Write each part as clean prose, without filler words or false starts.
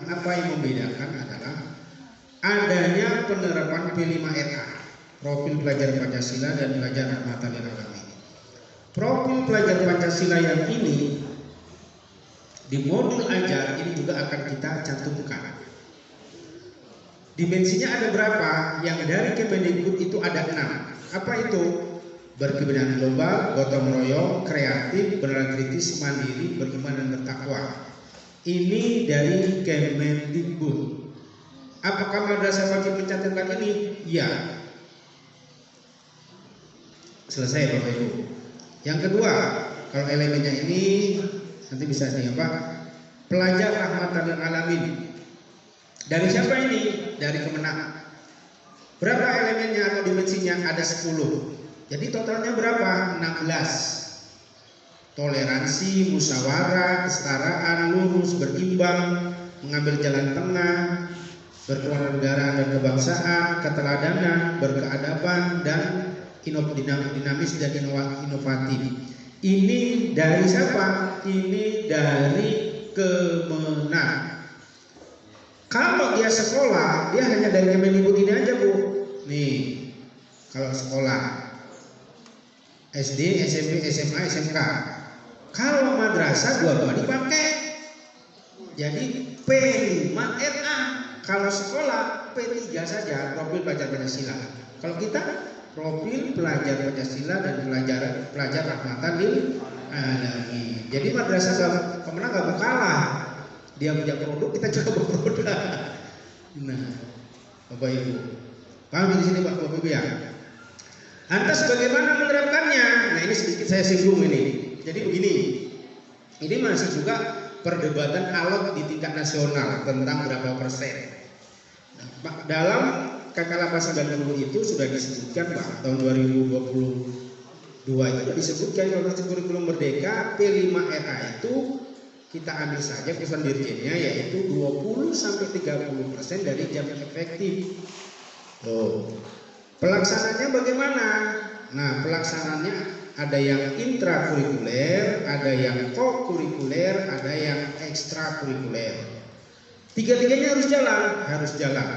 apa yang membedakan adalah adanya penerapan P5RA, profil pelajar Pancasila dan pelajar rahmatan lil alamin. Profil pelajar Pancasila yang ini di modul ajar ini juga akan kita cantumkan. Dimensinya ada berapa? Yang dari Kemendikbud itu ada 6. Apa itu? Berkebenangan global, gotong royong, kreatif, beneran kritis, mandiri, beriman dan bertakwa. Ini dari Kemendikbud. Apakah madrasah wajib mencantumkan ini? Ya. Selesai Bapak Ibu. Yang kedua, kalau elemennya ini nanti bisa nih apa? Pelajar rahmatan lil alamin. Dari siapa ini? Dari Kemenak. Berapa elemennya atau dimensinya? Ada 10. Jadi totalnya berapa? 16. Toleransi, musyawarah, kesetaraan, lurus, berimbang, mengambil jalan tengah, berkewarganegaraan dan kebangsaan, keteladanan, berkeadaban, dan dinamis dan inovatif. Ini dari siapa? Ini dari Kemenak. Kalau dia sekolah, dia hanya dari Kemendikbud ini aja Bu. Nih, kalau sekolah SD, SMP, SMA, SMK. Kalau madrasah dua-dua dipakai. Jadi P5RA. Kalau sekolah P3 saja, profil pelajar Pancasila. Kalau kita profil pelajar Pancasila dan pelajar rahmatan lil alamin. Jadi madrasah Kemenak gak mau kalah. Dia punya produk, kita juga berproduk. Nah, Bapak Ibu, paham di sini Bapak Ibu ya? Lantas bagaimana menerapkannya? Nah ini sedikit saya singgung ini. Jadi begini, ini masih juga perdebatan alot di tingkat nasional tentang berapa persen. Nah, dalam KK 890 itu sudah disebutkan bahwa tahun 2022 itu disebutkan dalam kurikulum merdeka P5RA itu kita ambil saja keputusan dirjennya yaitu 20-30% dari jam efektif. Tuh. Pelaksanaannya bagaimana? Nah, pelaksanaannya ada yang intrakurikuler, ada yang kokurikuler, ada yang ekstrakurikuler. Tiga-tiganya harus jalan.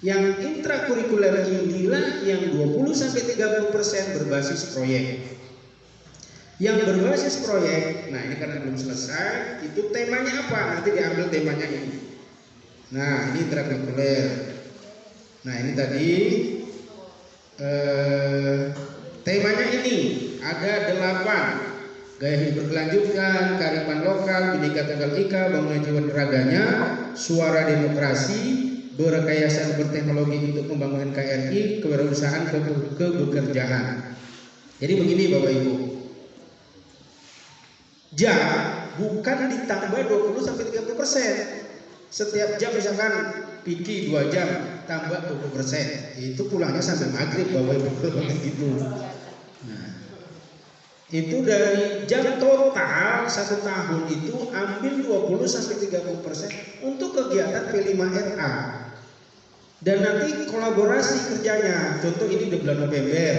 Yang intrakurikuler inilah yang 20-30% berbasis proyek. Yang berbasis proyek, nah ini karena belum selesai, itu temanya apa? Nanti diambil temanya ini. Nah, ini intrakurikuler. Nah, ini tadi temanya ini ada 8: gaya hidup berkelanjutan, kearifan lokal, Bhinneka Tunggal Ika, bangunan jiwa raganya, suara demokrasi, berrekayasa berteknologi untuk pembangunan KRI, kewirausahaan, kebekerjaan. Jadi begini Bapak Ibu, jam bukan ditambah 20-30%. Setiap jam misalkan Piki 2 jam tambah 20%, itu pulangnya sampai maghrib Bapak Ibu gitu. Nah, itu dari jam total 1 tahun itu ambil 20-30% untuk kegiatan P5RA. Dan nanti kolaborasi kerjanya. Contoh ini di bulan November.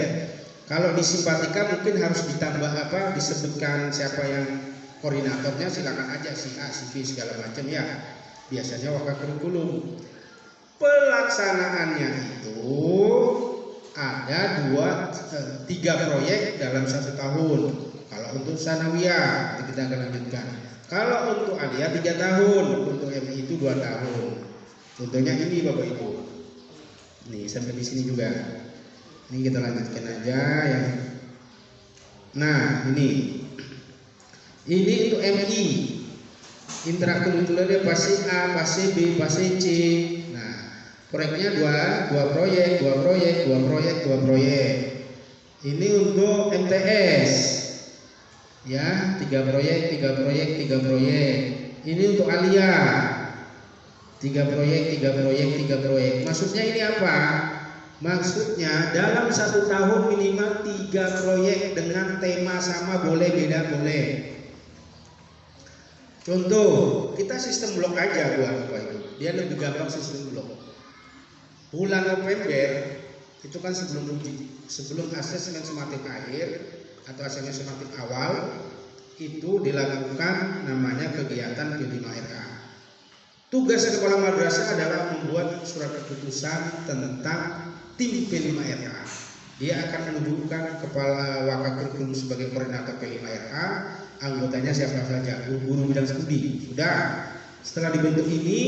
Kalau di simpatika mungkin harus ditambah disebutkan siapa yang koordinatornya, silakan aja si A, si B segala macam ya. Biasanya wakakurikulum. Pelaksanaannya itu ada 3 proyek dalam 1 tahun. Kalau untuk sanawiyah kita akan lanjutkan. Kalau untuk aliyah 3 tahun, untuk MI itu 2 tahun. Contohnya ini Bapak Ibu. Nih sampai di sini juga. Ini kita lanjutkan aja ya. Nah ini untuk MI. Intrakurikuler fase A, fase B, fase C. Nah, proyeknya dua proyek. Ini untuk MTS. Ya, 3 proyek. Ini untuk aliyah. 3 proyek. Maksudnya ini apa? Maksudnya dalam 1 tahun minimal 3 proyek dengan tema sama, boleh beda boleh. Contoh, kita sistem blok aja buat Bapak Ibu. Dia lebih gampang sistem blok. Bulan November itu kan sebelum asesmen sematik akhir atau asesmen sematik awal itu dilakukan namanya kegiatan P5RA. Tugas kepala madrasah adalah membuat surat keputusan tentang tim P5RA. Dia akan menunjukkan kepala wakakurikulum sebagai koordinator P5RA, anggotanya siapa saja, guru bidang studi. Sudah. Setelah dibentuk ini,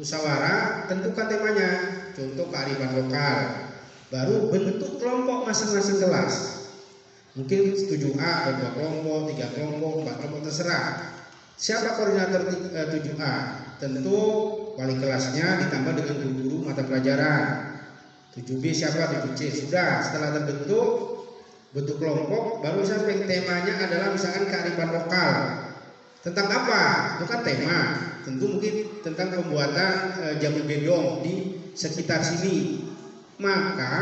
musyawarah, tentukan temanya, contoh kearifan lokal. Baru bentuk kelompok masing-masing kelas. Mungkin 7A ada 2 kelompok, 3 kelompok, 4 kelompok, terserah. Siapa koordinator 7A? Tentu wali kelasnya ditambah dengan guru-guru mata pelajaran. 7B siapa? 7C. Sudah, setelah terbentuk bentuk kelompok, baru sampai temanya adalah misalkan kearifan lokal. Tentang apa? Itu kan tema. Tentu mungkin tentang pembuatan jamu gendong di sekitar sini. Maka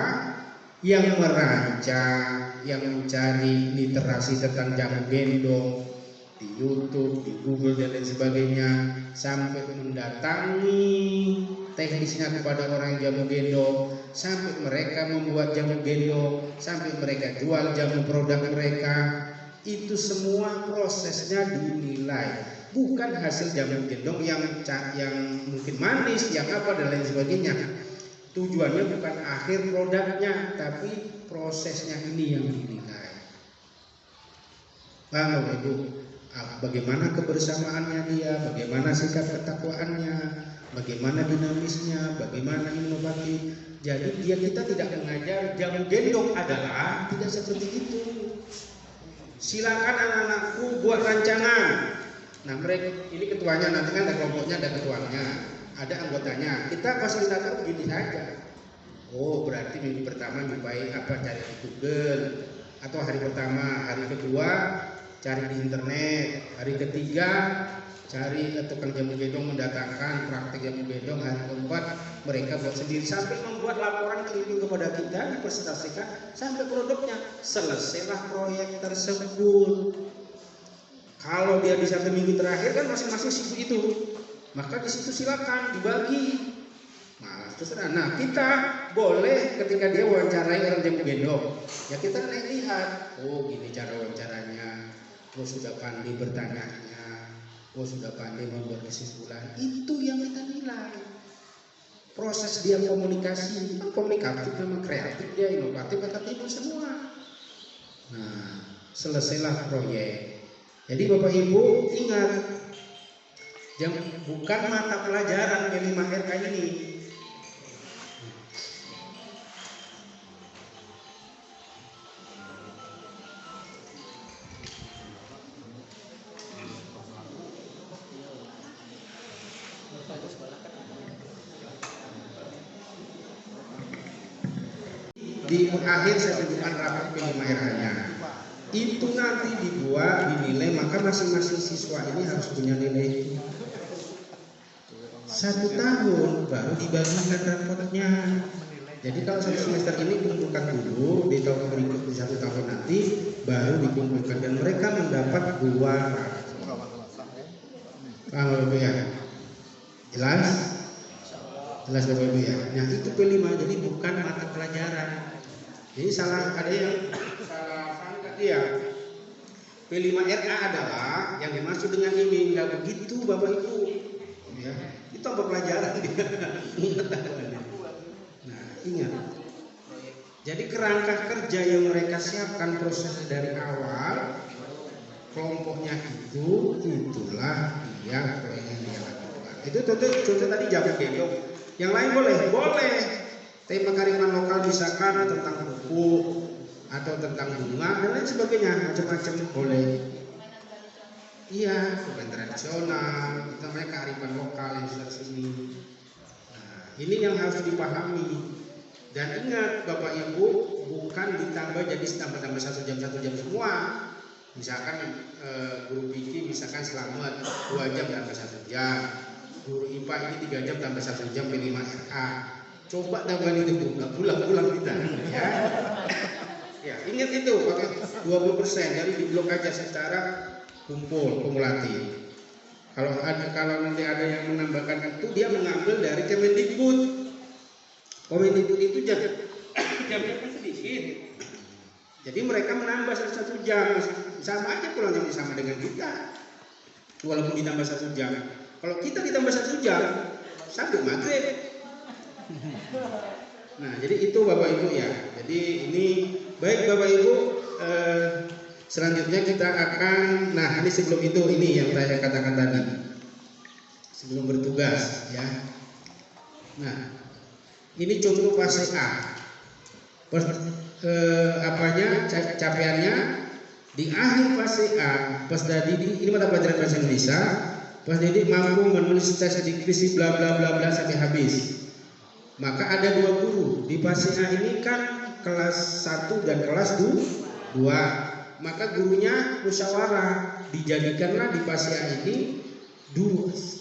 yang merancang, yang mencari literasi tentang jamu gendong di YouTube, di Google dan lain sebagainya, sampai mendatangi teknisnya kepada orang jamu gendong, sampai mereka membuat jamu gendong, sampai mereka jual jamu produk mereka, itu semua prosesnya dinilai, bukan hasil jamu gendong yang mungkin manis, yang apa dan lain sebagainya. Tujuannya bukan akhir produknya, tapi prosesnya ini yang dinilai. Paham Ibu? Bagaimana kebersamaannya dia, bagaimana sikap ketakwaannya, bagaimana dinamisnya, bagaimana inovatif. Jadi kita tidak mengajar jamu gendong adalah tidak seperti itu. Silakan anak-anakku buat rancangan. Nah mereka ini ketuanya, nanti kan ada kelompoknya, ada ketuanya, ada anggotanya. Kita fasilitator begini saja. Oh berarti minggu pertama nyobain apa, cari di Google, atau hari pertama, hari kedua cari di internet, hari ketiga cari tukang jamu gendong mendatangkan praktik jamu gendong, hari keempat mereka buat sendiri sampai membuat laporan keliling kepada kita, dipresentasikan sampai produknya. Selesailah proyek tersebut. Kalau dia di 1 minggu terakhir kan masing-masing sibuk itu, maka di situ silakan dibagi. Nah, terserah. Nah, kita boleh ketika dia wawancarai orang jamu gendong, ya kita lihat, oh gini cara wawancaranya, oh sudah pandai bertanya-nya, oh sudah pandai membuat kesimpulan. Itu yang kita nilai. Proses dia komunikasi, komunikatif sama kreatif, dia inovatif atau tidak semua. Nah, selesailah proyek. Jadi Bapak Ibu ingat, bukan mata pelajaran P5RK ini. Di akhir saya tunjukkan rapat P5RK-nya. Itu nanti dibuat, dinilai, maka masing-masing siswa ini harus punya nilai 1 tahun baru dibagikan rapotnya. Jadi kalau 1 semester ini kumpulkan dulu, di tahun berikut di 1 tahun nanti baru dikumpulkan, dan mereka mendapat 2 rapot. Paham Bapak ya? Jelas? Jelas Bapak Ibu ya? Nah itu P5, jadi bukan mata pelajaran. Jadi ada yang salah sangka dia. P5RA adalah yang dimaksud dengan ini, nggak begitu Bapak Ibu. Ya, itu apa pelajaran dia? Nah, ingat. Jadi kerangka kerja yang mereka siapkan proses dari awal, kelompoknya itulah yang pengen dia lakukan. Itu contoh tadi jamu gendong. Yang lain boleh. Tema kearifan lokal misalkan tentang buku atau tentang bunga dan lain sebagainya, macam-macam boleh. Iya, bukan tradisional, itu namanya kearifan lokal yang sudah sini. Nah, ini yang harus dipahami. Dan ingat Bapak Ibu, bukan ditambah jadi tambah 1 jam semua. Misalkan guru fikih misalkan selamat 2 jam tambah 1 jam. Guru IPA ini 3 jam tambah 1 jam P5RA. Coba tambahin itu, nggak pulang kita, ya. Ya, ingat itu, pakai 20%, jadi diblok aja secara kumulatif. Kalau nanti ada yang menambahkan itu, dia mengambil dari Kemendikbud. Kemendikbud itu jamnya kan sedikit. Jadi mereka menambah 1 jam, sama aja pulangnya sama dengan kita. Walaupun ditambah 1 jam. Kalau kita ditambah 1 jam sampai maghrib. Nah, jadi itu Bapak Ibu ya. Jadi ini baik Bapak Ibu, selanjutnya kita akan, nah ini sebelum itu ini yang saya katakan tadi, sebelum bertugas ya. Nah, ini contoh fase A. Capaiannya di akhir fase A, peserta didik ini mata pelajaran bahasa Indonesia, peserta didik mampu menulis teks deskripsi bla bla bla bla sampai habis. Maka ada 2 guru di fase A ini kan kelas 1 dan kelas 2. Maka gurunya musyawarah, dijadikanlah di fase A ini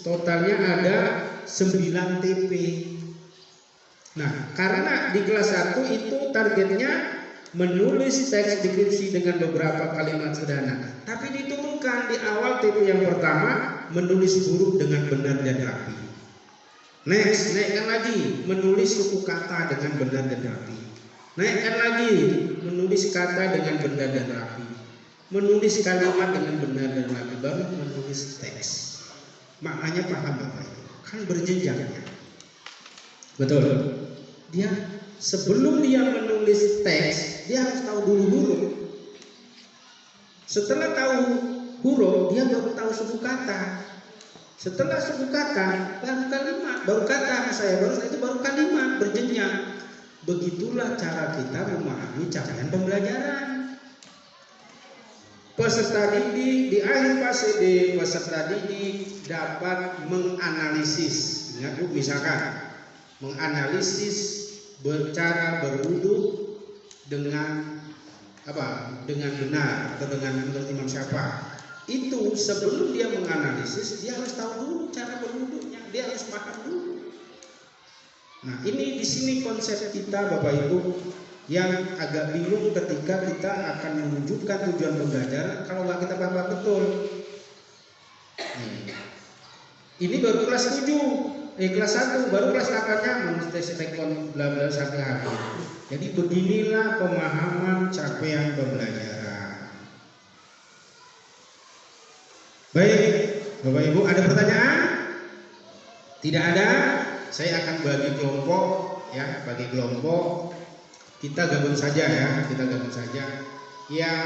totalnya ada 9 TP. Nah, karena di kelas 1 itu targetnya menulis teks deskripsi dengan beberapa kalimat sederhana, tapi diturunkan di awal TP yang pertama menulis huruf dengan benar dan rapi. Next, naikkan lagi menulis suku kata dengan benar dan rapi. Naikkan lagi menulis kata dengan benar dan rapi. Menulis kalimat dengan benar dan rapi, baru menulis teks. Maknanya paham Bapak? Kan berjenjang ya. Betul. Dia sebelum dia menulis teks, dia harus tahu dulu huruf. Setelah tahu huruf, dia baru tahu suku kata. Setelah suku kata, baru kalimat, baru kata itu baru kalimat, berjenjang. Begitulah cara kita memahami capaian pembelajaran. Peserta didik di akhir fase D, peserta didik dapat menganalisis. Ingat Bu, misalkan menganalisis cara berwudu dengan dengan benar atau dengan menurut Imam Syafi'i. Itu sebelum dia menganalisis, dia harus tahu dulu cara berwudunya, dia harus paham dulu. Nah, ini di sini konsep kita Bapak Ibu yang agak bingung ketika kita akan menunjukkan tujuan pembelajaran kalau nggak kita paham betul. Ini baru kelas 7. Kelas 1 baru kelas 8-nya mendeteksi bla bla sampai habis. Jadi beginilah pemahaman capaian pembelajaran. Baik, Bapak Ibu, ada pertanyaan? Tidak ada? Saya akan bagi kelompok ya, bagi kelompok. Kita gabung saja ya, kita gabung saja. Yang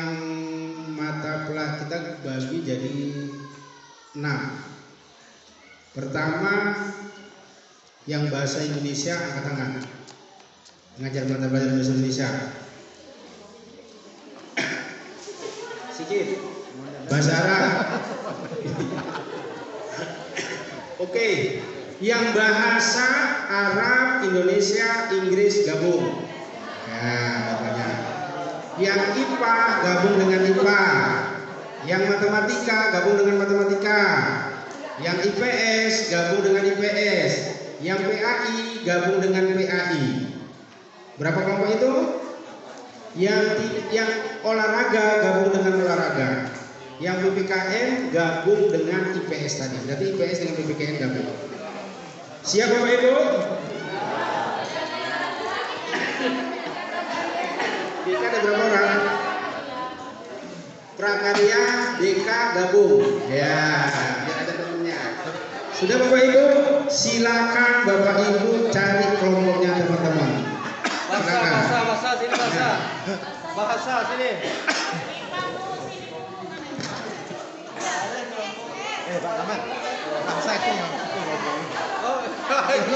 mata pelajaran kita bagi jadi 6. Pertama, yang bahasa Indonesia angkat tangan. Mengajar mata pelajaran bahasa Indonesia. Sikit. Bahasa Arab. Oke. Yang bahasa Arab, Indonesia, Inggris gabung. Ya, bapaknya. Yang IPA gabung dengan IPA. Yang matematika gabung dengan matematika. Yang IPS gabung dengan IPS. Yang PAI gabung dengan PAI. Berapa kelompok itu? Yang olahraga gabung dengan olahraga. Yang PPKN gabung dengan IPS tadi. Berarti IPS dengan PPKN gabung. Siap Bapak Ibu? DK ada berapa orang? Prakarya, DK gabung. Ya, biar ada temennya. Sudah Bapak Ibu? Silakan Bapak Ibu cari kelompoknya teman-teman. Bahasa sini bahasa. Bahasa sini. Pak Ahmad. Bahasa itu yang oh, itu.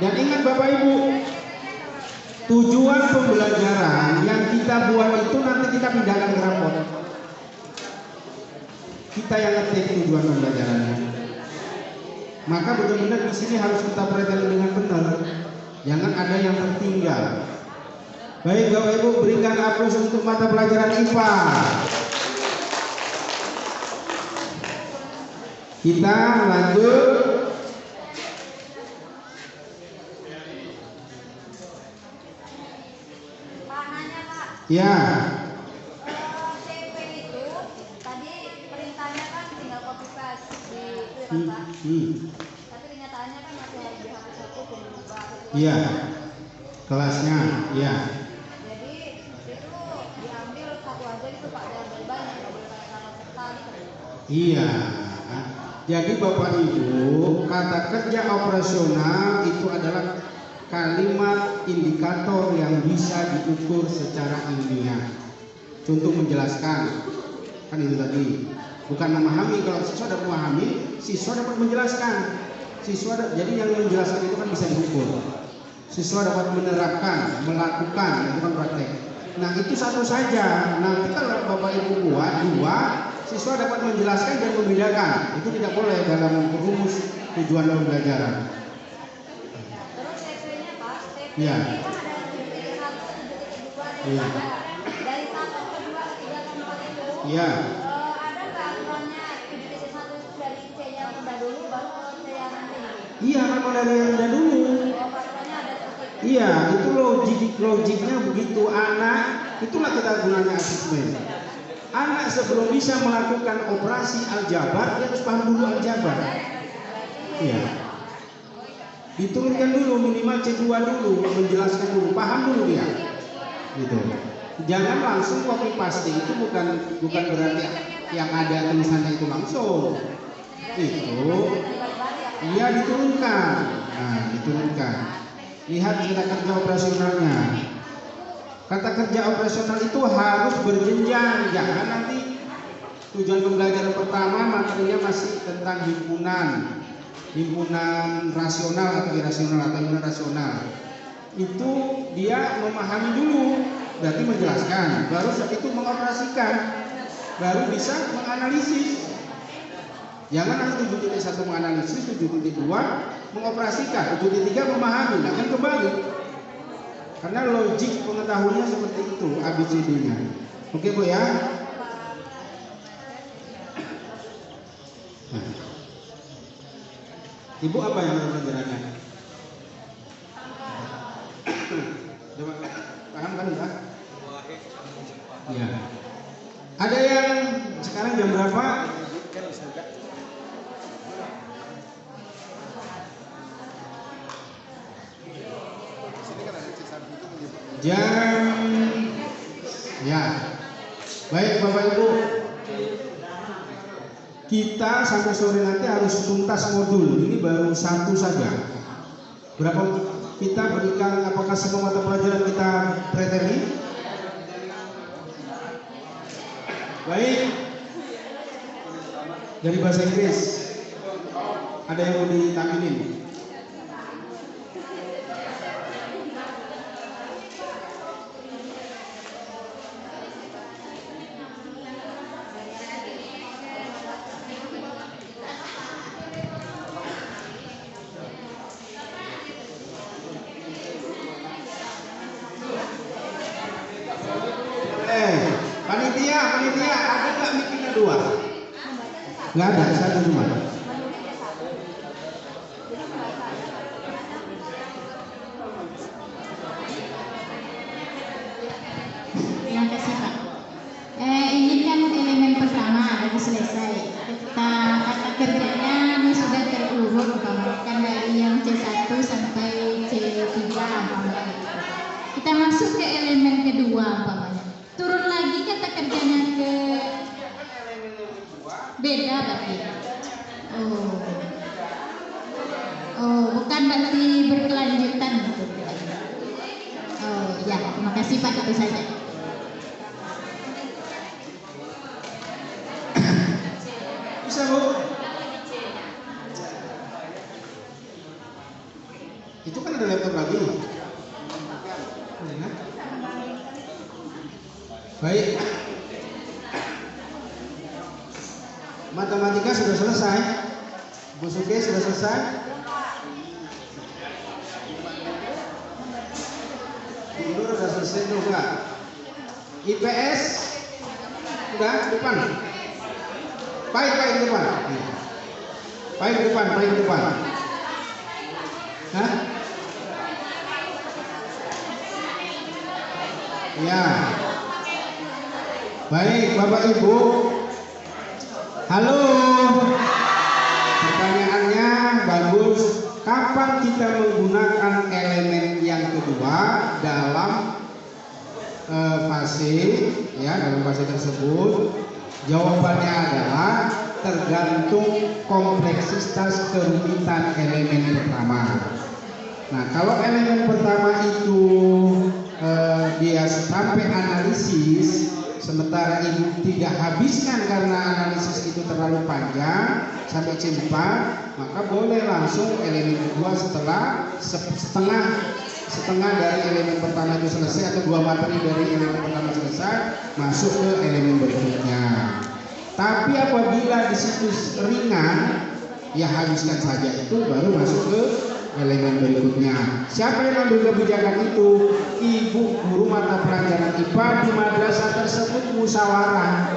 Dan ingat Bapak Ibu, tujuan pembelajaran yang kita buat itu nanti kita pindahkan ke rapor. Kita yang ngetik tujuan pembelajarannya. Maka benar-benar di sini harus kita perhatikan dengan benar. Jangan ada yang tertinggal. Baik Bapak Ibu, berikan aplaus untuk mata pelajaran IPA. Kita lanjut. Ya. Tapi kenyataannya kan masih harus dihapus satu pembuka. Iya. Kelasnya, iya. Jadi itu diambil satu aja gitu Pak, jangan banyak, nggak boleh banyak kata serta gitu. Iya. Jadi Bapak Ibu, kata kerja operasional itu adalah kalimat indikator yang bisa diukur secara ilmiah. Contoh menjelaskan, kan itu tadi. Bukan memahami, kalau siswa dapat memahami, siswa dapat menjelaskan. Jadi yang menjelaskan itu kan bisa diukur. Siswa dapat menerapkan, melakukan, itu kan praktek. Nah itu satu saja. Nanti kalau Bapak Ibu buat dua, siswa dapat menjelaskan dan membedakan. Itu tidak boleh dalam rumus tujuan pembelajaran. Terus TP-nya Pak, TP Iya. ini kan ada 7.1, 7.2, Iya. dari 1 ke 2 ke 3 ke 4 itu. Iya. Ada nggak aturannya 7.1 itu dari C yang rendah dulu baru ke C yang tinggi? Iya, kan dari yang rendah dulu. Aturannya ada seperti itu. Iya, itu logiknya begitu. Anak, itulah kita gunanya asesmen. Anak sebelum bisa melakukan operasi aljabar, dia harus paham dulu aljabar. Iya. Diturunkan dulu minimal C2 dulu, menjelaskan dulu, paham dulu dia. Gitu. Jangan langsung copy paste, itu bukan berarti yang ada tulisannya itu langsung. Itu iya diturunkan. Nah, diturunkan. Lihat kata kerja operasionalnya. Kata kerja operasional itu harus berjenjang. Jangan nanti tujuan pembelajaran pertama materinya masih tentang himpunan rasional atau irasional atau himpunan rasional. Itu dia memahami dulu, berarti menjelaskan. Baru setelah itu mengoperasikan, baru bisa menganalisis. Jangan nanti 7.1 menganalisis, 7.2 mengoperasikan, 7.3 memahami, akan kembali. Karena logik pengetahuannya seperti itu, ABCD-nya. Oke Bu ya? Nah. Ibu apa yang pelajarannya? Coba paham kan Pak? Iya. Ada yang sekarang jam berapa? Jam ya. Baik Bapak Ibu, kita sampai sore nanti harus tuntas modul. Ini baru satu saja. Berapa kita berikan? Apakah semua mata pelajaran kita preteli? Baik. Dari bahasa Inggris ada yang mau ditampilin? Panitia, ada nggak mikirnya dua? Nggak ada, satu cuma. Terima kasih Pak. Ini kan elemen pertama dari selesai. Kata kerjanya ini sudah terurut umpamakan dari yang C1 sampai C3 umpamanya. Kita masuk ke elemen kedua umpamanya. Turun lagi kata kerjanya ke beda berarti. Oh, bukan berarti berkelanjutan gitu. Oh ya, terima kasih Pak, itu saja. Bisa Bu? Itu kan ada laptop lagi. Baik. Matematika sudah selesai. Bu Suke sudah selesai. Tidur sudah selesai juga. IPS sudah depan. Baik depan. Baik depan. Hah? Ya. Baik Bapak Ibu. Halo. kapan kita menggunakan elemen yang kedua dalam fase, ya, dalam fase tersebut? Jawabannya adalah tergantung kompleksitas kerumitan elemen pertama. Nah, kalau elemen pertama itu dia sampai analisis, sementara ibu tidak habiskan karena analisis itu terlalu panjang sampai C4, maka boleh langsung elemen kedua setelah setengah dari elemen pertama itu selesai, atau 2 materi dari elemen pertama selesai, masuk ke elemen berikutnya. Tapi apabila di situ ringan, ya habiskan saja itu, baru masuk ke elemen berikutnya. Siapa yang ambil kebijakan itu? Ibu guru mata pelajaran IPA di madrasah tersebut musyawarah.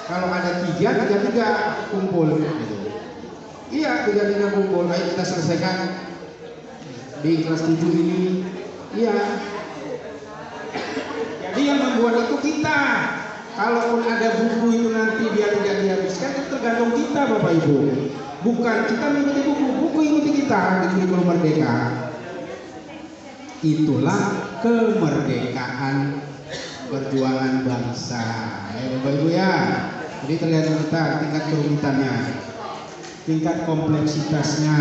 Kalau ada 3 kumpul gitu. Iya, 3 kumpul. Ayo kita selesaikan di kelas 7 ini. Iya. Jadi yang membuat itu kita. Kalaupun ada buku itu nanti dia tidak dihabiskan, itu tergantung kita, Bapak Ibu. Bukan kita mengikuti buku ikuti kita di kurikulum Merdeka. Itulah kemerdekaan perjuangan bangsa. Ya Bapak Ibu ya. Jadi terlihat kita tingkat kerumitannya, tingkat kompleksitasnya.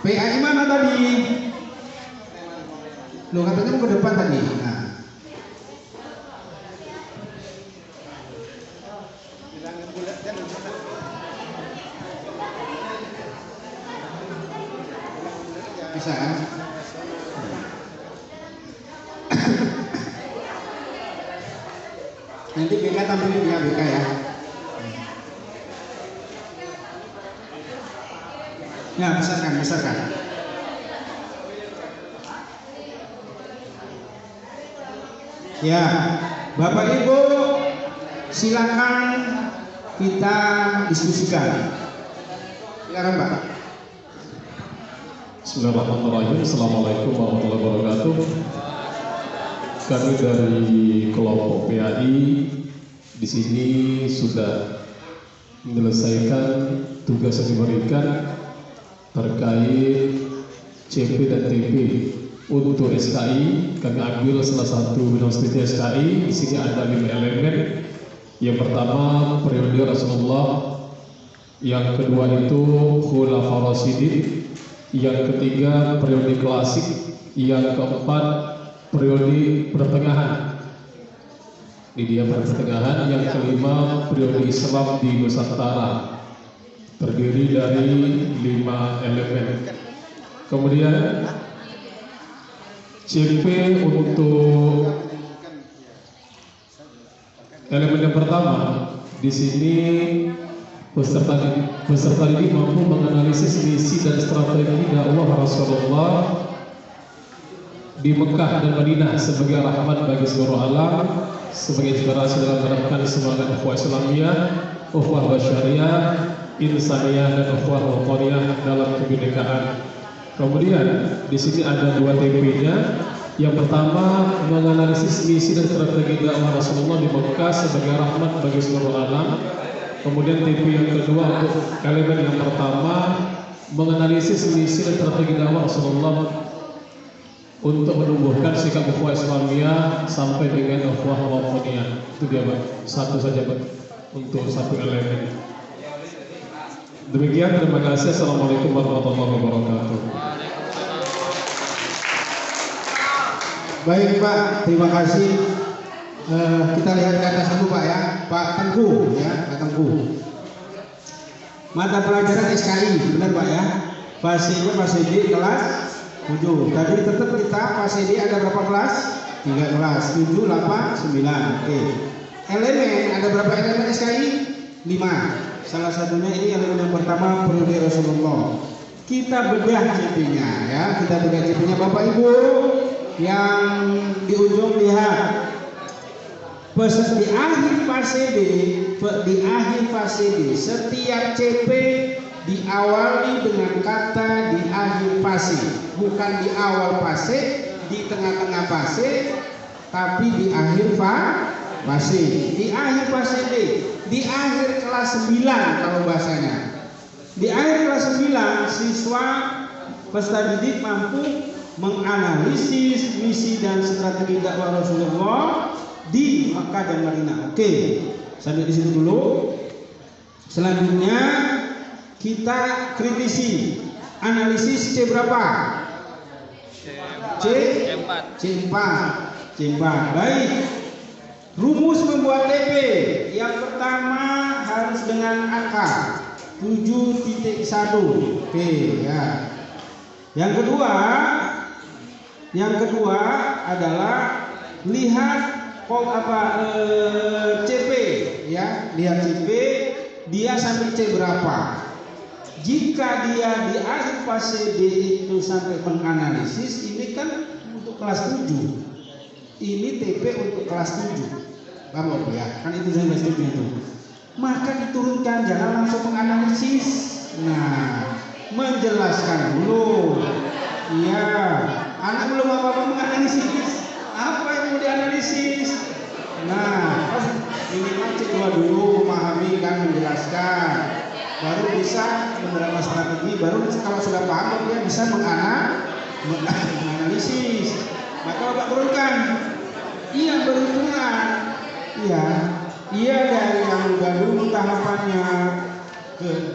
PAI mana tadi? Lo katanya mau ke depan tadi. Nah. Bisa kan? Nanti BK tampilin ya, BK ya. Ya, besarkan. Ya, Bapak Ibu silakan kita diskusikan. Silakan Pak. Bismillahirrahmanirrahim. Assalamualaikum warahmatullahi wabarakatuh. Kami dari kelompok PAI di sini sudah menyelesaikan tugas yang diberikan terkait CP dan TP. Untuk SKI kami ambil salah satu bidang studi SKI. Di sini ada 5 elemen. Yang pertama periode Rasulullah, yang kedua itu Khulafaur Rasyidin, yang ketiga periode klasik, yang keempat periode pertengahan. Di dia pertengahan, yang kelima periode Islam di Nusantara, terdiri dari 5 elemen. Kemudian CP untuk elemen yang pertama, di sini peserta ini mampu menganalisis misi dan strategi dakwah Rasulullah di Mekah dan Madinah sebagai rahmat bagi seluruh alam, sebagai inspirasi dalam menerapkan semangat ukhuwah Islamiyah, ukhuwah basyariyah, insaniyah, dan ukhuwah wataniyah dalam kebinekaan. Kemudian di sini ada 2 TP-nya. Yang pertama menganalisis misi dan strategi dakwah Rasulullah di Mekah sebagai rahmat bagi seluruh alam. Kemudian TP yang kedua untuk elemen yang pertama menganalisis misi dan strategi dakwah Rasulullah untuk menumbuhkan sikap ukhuwah Islamiyah sampai dengan ukhuwah wataniyah. Itu dia Pak, satu saja Pak untuk satu elemen. Demikian, terima kasih. Assalamualaikum warahmatullahi wabarakatuh. Baik Pak, terima kasih. Kita lihat ke atas dulu Pak ya, Pak Tengku ya, Pak Tengku. Mata pelajaran SKI, benar Pak ya? Fasenya fase D kelas 7. Tadi tetap kita fase D ada berapa kelas? 3 kelas, 7, 8, 9. Oke. Elemen, ada berapa elemen SKI? 5. Salah satunya ini elemen yang pertama periode Rasulullah. Kita bedah CP-nya ya, kita bedah CP-nya Bapak Ibu yang di ujung lihat. Di akhir fase D, setiap CP diawali dengan kata di akhir fase, bukan di awal fase, di tengah-tengah fase, tapi di akhir fase. Di akhir fase D, di akhir kelas 9 kalau bahasanya. Di akhir kelas 9 siswa peserta didik mampu menganalisis misi dan strategi dakwah Rasulullah di Makkah dan Madinah. Oke, sampai di situ dulu. Selanjutnya kita kritisi analisis C berapa? C4. Baik. Rumus membuat TP. Yang pertama harus dengan angka 7.1. Oke, ya. Yang kedua adalah lihat CP, ya. Lihat CP, dia sampai C berapa. Jika dia di akhir fase D itu sampai menganalisis, ini kan untuk kelas 7. Ini TP untuk kelas 7. Paham ya? Kan itu saya setuju itu. Maka diturunkan, jangan langsung menganalisis. Nah, menjelaskan dulu. Iya, anak belum apa-apa menganalisis. Apa yang mau dianalisis? Nah, minimal C2 dulu, memahami kan, menjelaskan. Baru bisa menerapkan strategi, baru kalau sudah paham dia bisa menganalisis. Maka Bapak turunkan. Iya, berhitungan. Iya dari yang udah dulu tahapannya.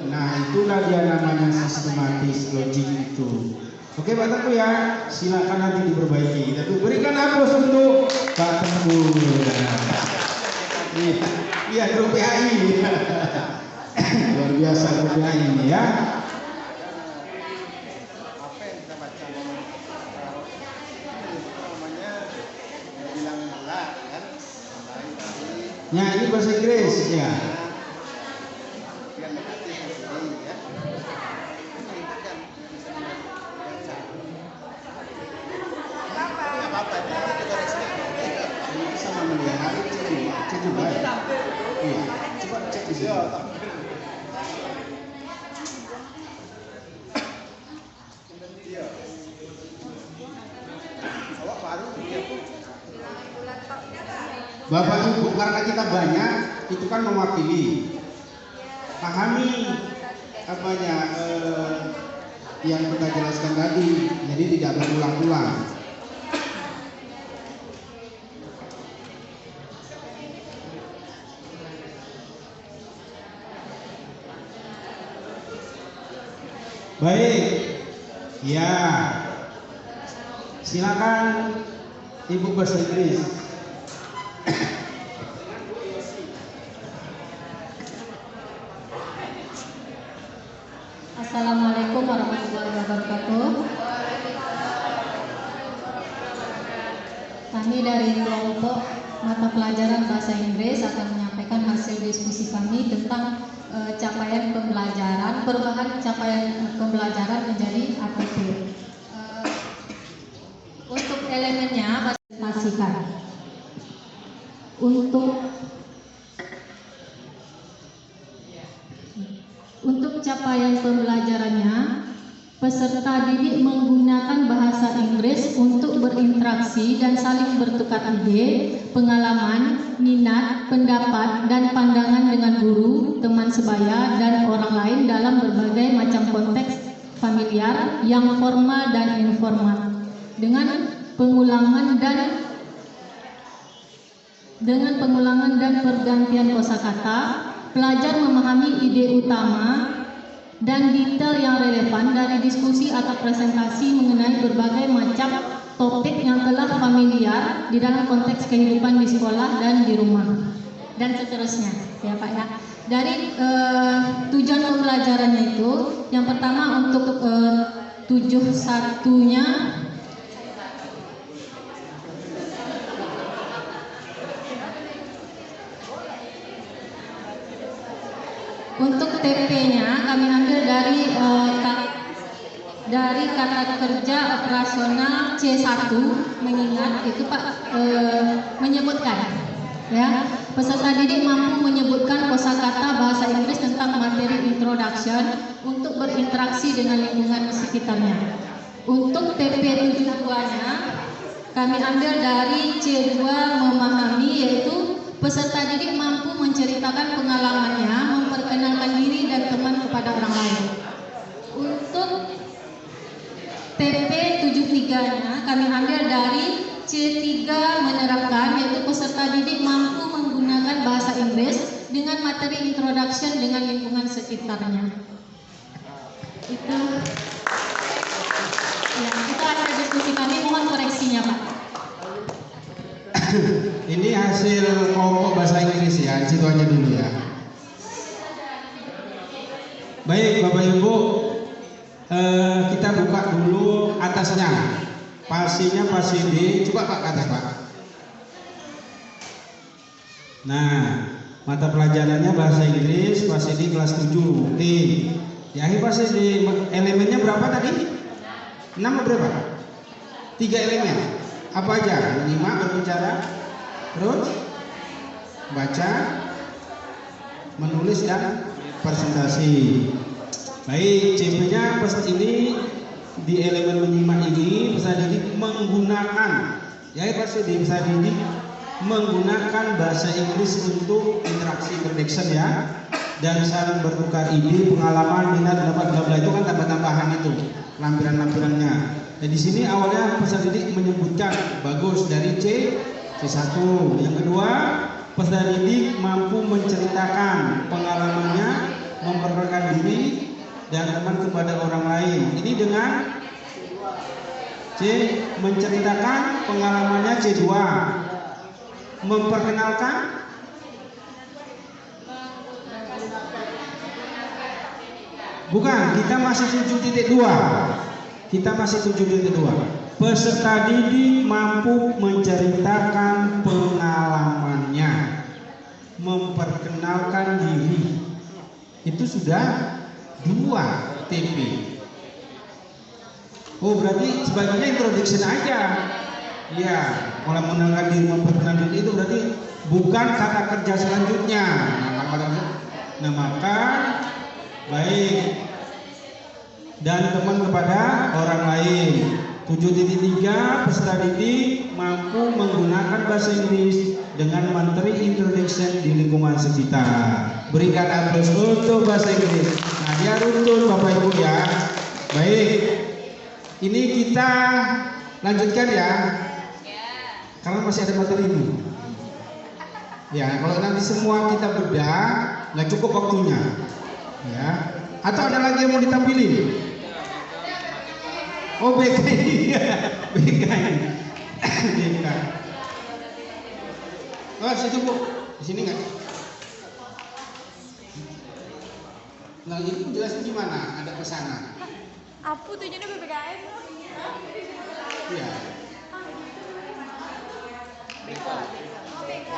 Nah, itulah dia namanya sistematis logik itu. Oke Pak Teguh ya, silakan nanti diperbaiki. Tapi berikan aplaus untuk Pak Teguh. Iya, grup PAI. Luar biasa grup PAI ini ya. Apa yang kita baca namanya bilang belah kan, mulai dari Ya, ini bahasa Inggris ya. yang negatif sendiri ya. Ini kan bisa dibaca. Nggak apa-apa, itu koreksi. Ini sama melihat cek juga. Iya, coba cek di sini. Awak baru dia pun Bapak Ibu, karena kita banyak, itu kan mewakili. Pahami apanya yang kita jelaskan tadi, jadi tidak berulang-ulang. Baik, ya, silakan Ibu bahasa Inggris. Assalamualaikum warahmatullahi wabarakatuh. Kami dari kelompok mata pelajaran bahasa Inggris akan menyampaikan hasil diskusi kami tentang capaian pembelajaran, perubahan capaian pembelajaran menjadi APP. Untuk elemennya pastikan. Untuk capaian pembelajarannya, peserta didik menggunakan bahasa Inggris untuk berinteraksi dan saling bertukar ide, pengalaman, minat, pendapat, dan pandangan dengan guru, teman sebaya, dan orang lain dalam berbagai macam konteks familiar yang formal dan informal. Dengan pengulangan dan pergantian kosakata, pelajar memahami ide utama dan detail yang relevan dari diskusi atau presentasi mengenai berbagai macam topik yang telah familiar di dalam konteks kehidupan di sekolah dan di rumah, dan seterusnya, ya Pak ya. Dari tujuan pembelajarannya itu, yang pertama untuk 7.1-nya untuk TP-nya kami ambil dari kata kerja operasional C1, mengingat itu Pak menyebutkan ya, peserta didik mampu menyebutkan kosakata bahasa Inggris tentang materi introduction untuk berinteraksi dengan lingkungan sekitarnya. Untuk TP 72-nya kami ambil dari C2 memahami, yaitu peserta didik mampu menceritakan pengalamannya, memperkenalkan diri dan teman kepada orang lain. Untuk kami ambil dari C3 menerapkan, yaitu peserta didik mampu menggunakan bahasa Inggris dengan materi introduction dengan lingkungan sekitarnya. Itu ya, itu hasil diskusi kami, mohon koreksinya Pak. Ini hasil kelompok bahasa Inggris ya, di situ aja dulu ya. Baik Bapak Ibu, kita buka dulu atasnya. Pasinya pasi D, coba Pak ke atas Pak. Nah, mata pelajarannya bahasa Inggris, pasi D kelas 7 D. Di akhir pasi D, elemennya berapa tadi? 6 atau berapa? 3 elemen. Apa aja? Menyimak, berbicara, terus baca, menulis dan presentasi. Baik, CP-nya peserta ini di elemen menyimak ini peserta didik menggunakan, ya peserta didik menggunakan bahasa Inggris untuk interaksi prediction ya, dan saling bertukar ide, pengalaman, minat, pendapat, bla bla, itu kan tambah-tambahan itu lampiran-lampirannya. Nah di sini awalnya peserta didik menyebutkan bagus dari C1. Yang kedua, peserta didik mampu menceritakan pengalamannya, memperkenalkan diri dan teman kepada orang lain. Ini dengan C, menceritakan pengalamannya. C2, memperkenalkan bukan, kita masih 7.2. Kita masih 7.2. Peserta didik mampu menceritakan pengalamannya, memperkenalkan diri. Itu sudah 2 TP. Oh berarti sebaiknya introduction aja. Ya, kalau mengenalkan diri, memperkenalkan diri itu berarti bukan kata kerja selanjutnya. Nah maka baik, dan teman kepada orang lain. 7.3, peserta didik mampu menggunakan bahasa Inggris dengan materi introduction di lingkungan sekitar. Berikan aplaus untuk bahasa Inggris. Nah dia runtun Bapak Ibu ya. Baik, ini kita lanjutkan ya, karena masih ada materi ini. Ya, kalau nanti semua kita bedah nggak cukup waktunya. Ya, atau ada lagi yang mau ditampilin? Oh BK ini, BK ini, BK. Oh situ Bu, di sini nggak? Nah ini jelasin gimana? Ada pesanan? Apa tujuannya PPKM? Iya. Oh, BK.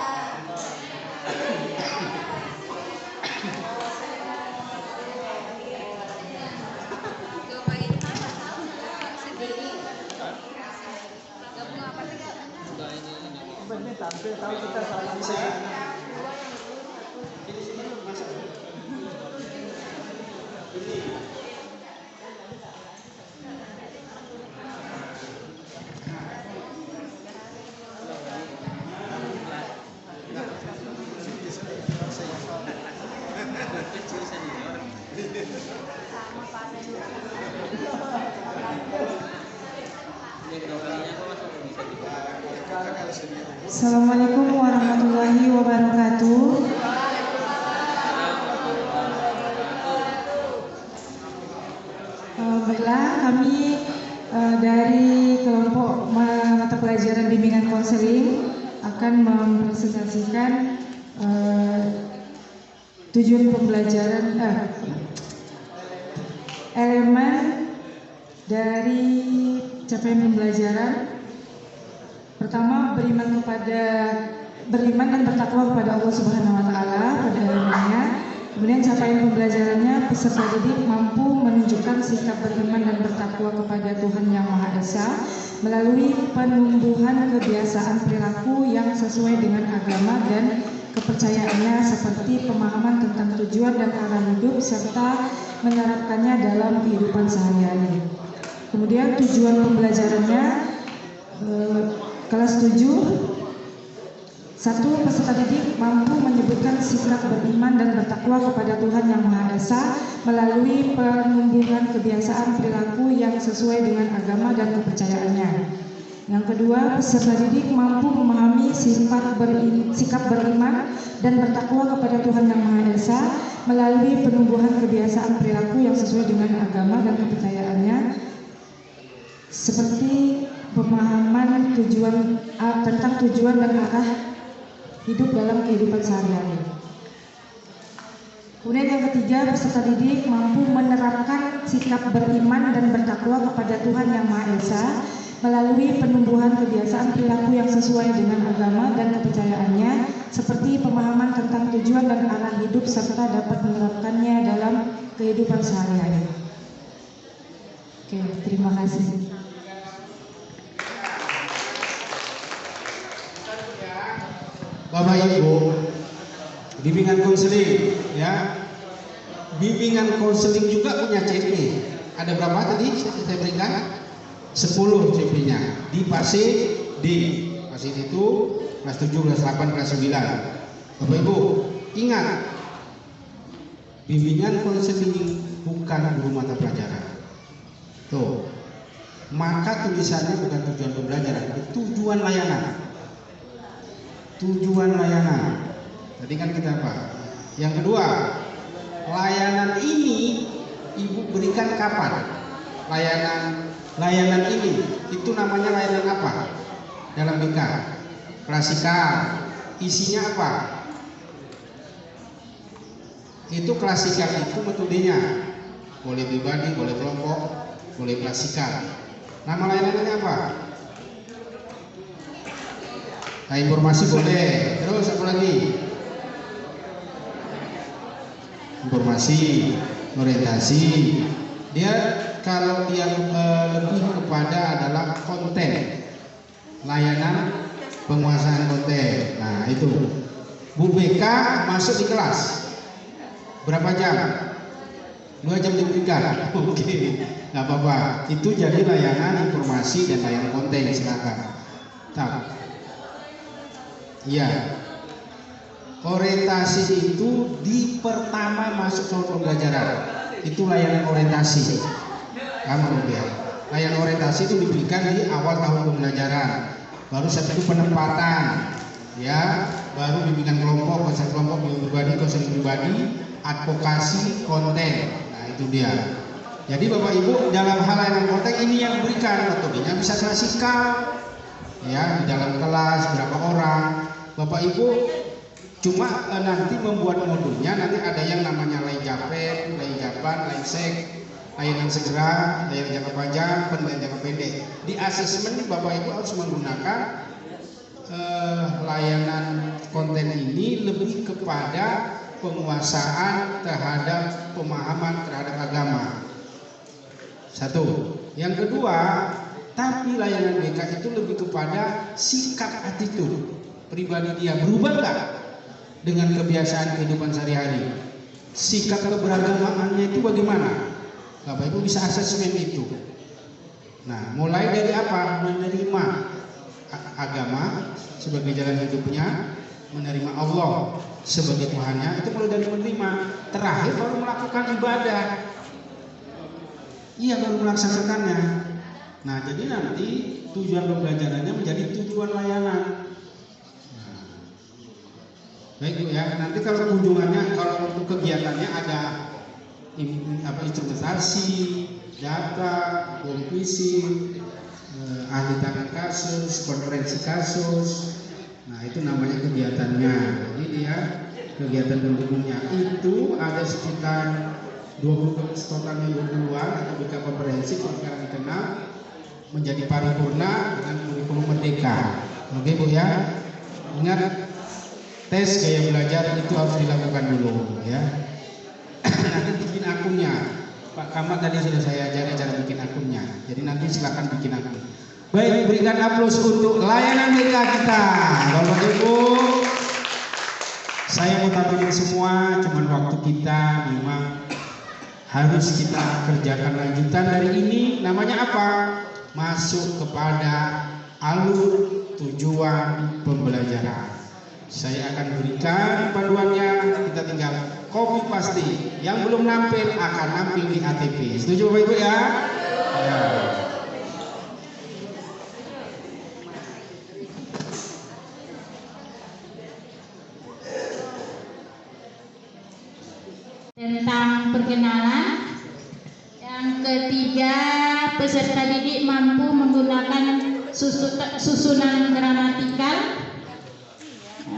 Tampil tahu kita salah bisa. Assalamualaikum warahmatullahi wabarakatuh. Baiklah, kami dari kelompok mata pelajaran bimbingan konseling akan mempresentasikan tujuan pembelajaran elemen dari capaian pembelajaran. Pertama, beriman dan bertakwa kepada Allah Subhanahu wa taala pada elemennya. Kemudian capaian pembelajarannya, peserta didik mampu menunjukkan sikap beriman dan bertakwa kepada Tuhan Yang Maha Esa melalui penumbuhan kebiasaan perilaku yang sesuai dengan agama dan kepercayaannya, seperti pemahaman tentang tujuan dan arah hidup serta menerapkannya dalam kehidupan sehari-hari. Kemudian tujuan pembelajarannya kelas 7, 1. Peserta didik mampu menyebutkan sikap beriman dan bertakwa kepada Tuhan Yang Maha Esa melalui penumbuhan kebiasaan perilaku yang sesuai dengan agama dan kepercayaannya. Yang kedua, peserta didik mampu memahami sikap beriman dan bertakwa kepada Tuhan Yang Maha Esa melalui penumbuhan kebiasaan perilaku yang sesuai dengan agama dan kepercayaannya, seperti pemahaman tentang tujuan dan arah hidup dalam kehidupan sehari-hari. Kemudian yang ketiga, peserta didik mampu menerapkan sikap beriman dan bertakwa kepada Tuhan Yang Maha Esa melalui penumbuhan kebiasaan perilaku yang sesuai dengan agama dan kepercayaannya, seperti pemahaman tentang tujuan dan arah hidup serta dapat menerapkannya dalam kehidupan sehari-hari. Oke, terima kasih. Bapak Ibu, bimbingan konseling ya. Bimbingan konseling juga punya CP. Ada berapa tadi saya berikan? 10 CP-nya. Di PASI itu kelas 7, kelas 8, kelas 9. Bapak Ibu, ingat, bimbingan konseling bukan guru mata pelajaran. Tuh. Maka tulisannya bukan tujuan pembelajaran, tapi tujuan layanan. Tujuan layanan. Tadi kan kita apa? Yang kedua, layanan ini Ibu berikan kapan? Layanan ini itu namanya layanan apa? Dalam BK klasikal. Isinya apa? Itu klasikal itu metodenya. Boleh pribadi, boleh kelompok, boleh klasikal. Nama layanannya apa? Nah, informasi boleh. Terus apa lagi? Informasi, orientasi. Dia kalau dia lebih kepada adalah konten, layanan penguasaan konten. Nah itu Bu BK masuk di kelas berapa jam? 2 jam diberikan. Oke, nggak apa-apa. Itu jadi layanan informasi dan layanan konten. Silakan. Iya. Orientasi itu di pertama masuk tahun pembelajaran. Itu layanan orientasi. Kamu ya. Layanan orientasi itu diberikan di awal tahun pembelajaran. Baru satu itu penempatan, ya. Baru bimbingan kelompok, konsen kelompok, bimbingan pribadi, konsen pribadi, advokasi, konten. Nah itu dia. Jadi Bapak Ibu dalam hal layanan konten ini yang diberikan metodenya bisa klasikal, ya, di dalam kelas berapa orang. Bapak Ibu cuma nanti membuat modulnya, nanti ada yang namanya lain japen, lain japan, lain sek, layanan segera, layanan jangka panjang, penilaian jangka pendek. Di asesmen Bapak Ibu harus menggunakan layanan konten ini lebih kepada penguasaan terhadap pemahaman terhadap agama. Satu. Yang kedua, tapi layanan BK itu lebih kepada sikap attitude pribadi dia. Berubah nggak dengan kebiasaan kehidupan sehari-hari? Sikap keberagamaannya itu bagaimana? Bapak Ibu bisa asesmen itu. Nah, mulai dari apa? Menerima agama sebagai jalan hidupnya, menerima Allah sebagai Tuhannya, itu mulai dari menerima. Terakhir baru melakukan ibadah. Iya, baru melaksanakannya. Nah, jadi nanti tujuan pembelajarannya menjadi tujuan layanan. Nah, baik Bu ya. Nanti kalau kunjungannya, kalau untuk kegiatannya ada instrumentasi, data, kompisi, ahli tangan kasus, konferensi kasus. Nah itu namanya kegiatannya. Jadi dia kegiatan pendukungnya itu ada sekitar 20 totalnya 20-an atau BK komprehensif yang sekarang dikenal menjadi paripurna dengan kurikulum merdeka. Oke Bu ya. Ingat tes gaya belajar itu harus dilakukan dulu ya. Nanti bikin akunnya. Pak Kamal tadi sudah saya ajari cara bikin akunnya. Jadi nanti silakan bikin akun. Baik, berikan aplaus untuk layanan BK kita. Bapak Ibu, saya mau tampilin semua, cuman waktu kita memang harus kita kerjakan lanjutan dari ini. Namanya apa? Masuk kepada alur tujuan pembelajaran. Saya akan berikan panduannya, kita tinggal copy pasti. Yang belum nampil akan nampil di ATP. Setuju Bapak Ibu ya? Ya. tentang perkenalan. Yang ketiga, peserta didik mampu menggunakan susunan gramatikal,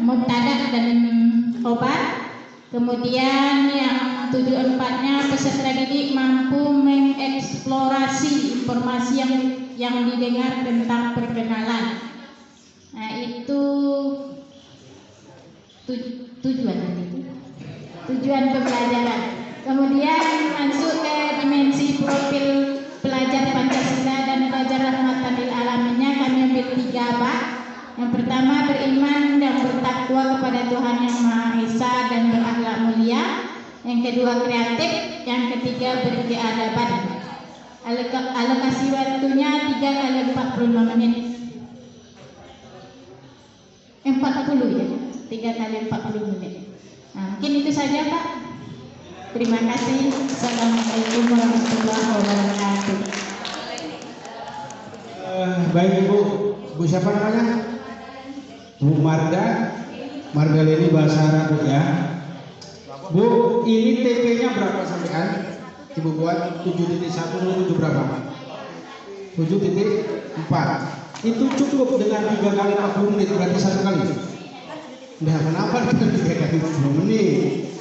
mubtada dan khobar. Kemudian yang 74-nya, peserta didik mampu mengeksplorasi informasi yang didengar tentang perkenalan. Nah, itu tujuan pembelajaran. Kemudian masuk ke dimensi profil pelajar Pancasila dan pelajar rahmatan lil alaminnya, kami ambil 3 Pak. Yang pertama, beriman dan bertakwa kepada Tuhan Yang Maha Esa dan berakhlak mulia. Yang kedua, kreatif. Yang ketiga, berkeadaban. Alokasi waktunya 3 kali 45 menit. 40 ya, 3 kali 40 menit. Nah, mungkin itu saja Pak. Terima kasih. Assalamualaikum warahmatullahi wabarakatuh. Baik Ibu, Bu siapa namanya? Bu Mardaleni bahasa Arab Bu ya. Bu, ini TP-nya berapa sampean? Ibu buat 7.1 menuju berapa? 7.4. Itu cukup dengan 3 kali 40 menit, berarti 1 kali. Nah, kenapa kita 3 kali 40 menit?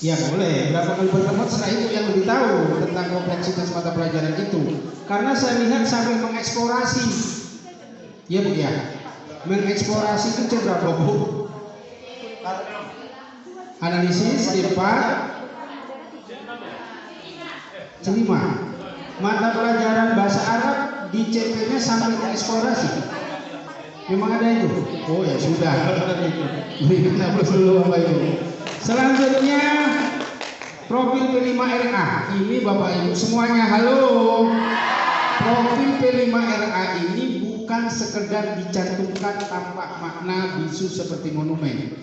Ya boleh, berapa kali pertemuan setelah itu yang lebih tahu tentang kompleksitas mata pelajaran itu. Karena saya lihat sampai mengeksplorasi. Ya Bu ya, mengeksplorasi itu C berapa Bu? Analisis C4, C5. Mata pelajaran bahasa Arab di CP-nya sampai mengeksplorasi. Memang ada itu? Oh ya sudah. Berikan aplaus dulu Bapak Ibu. Selanjutnya profil P5RA. Ini Bapak Ibu semuanya halo. Profil P5RA ini bukan sekedar dicantumkan tanpa makna bisu seperti monumen.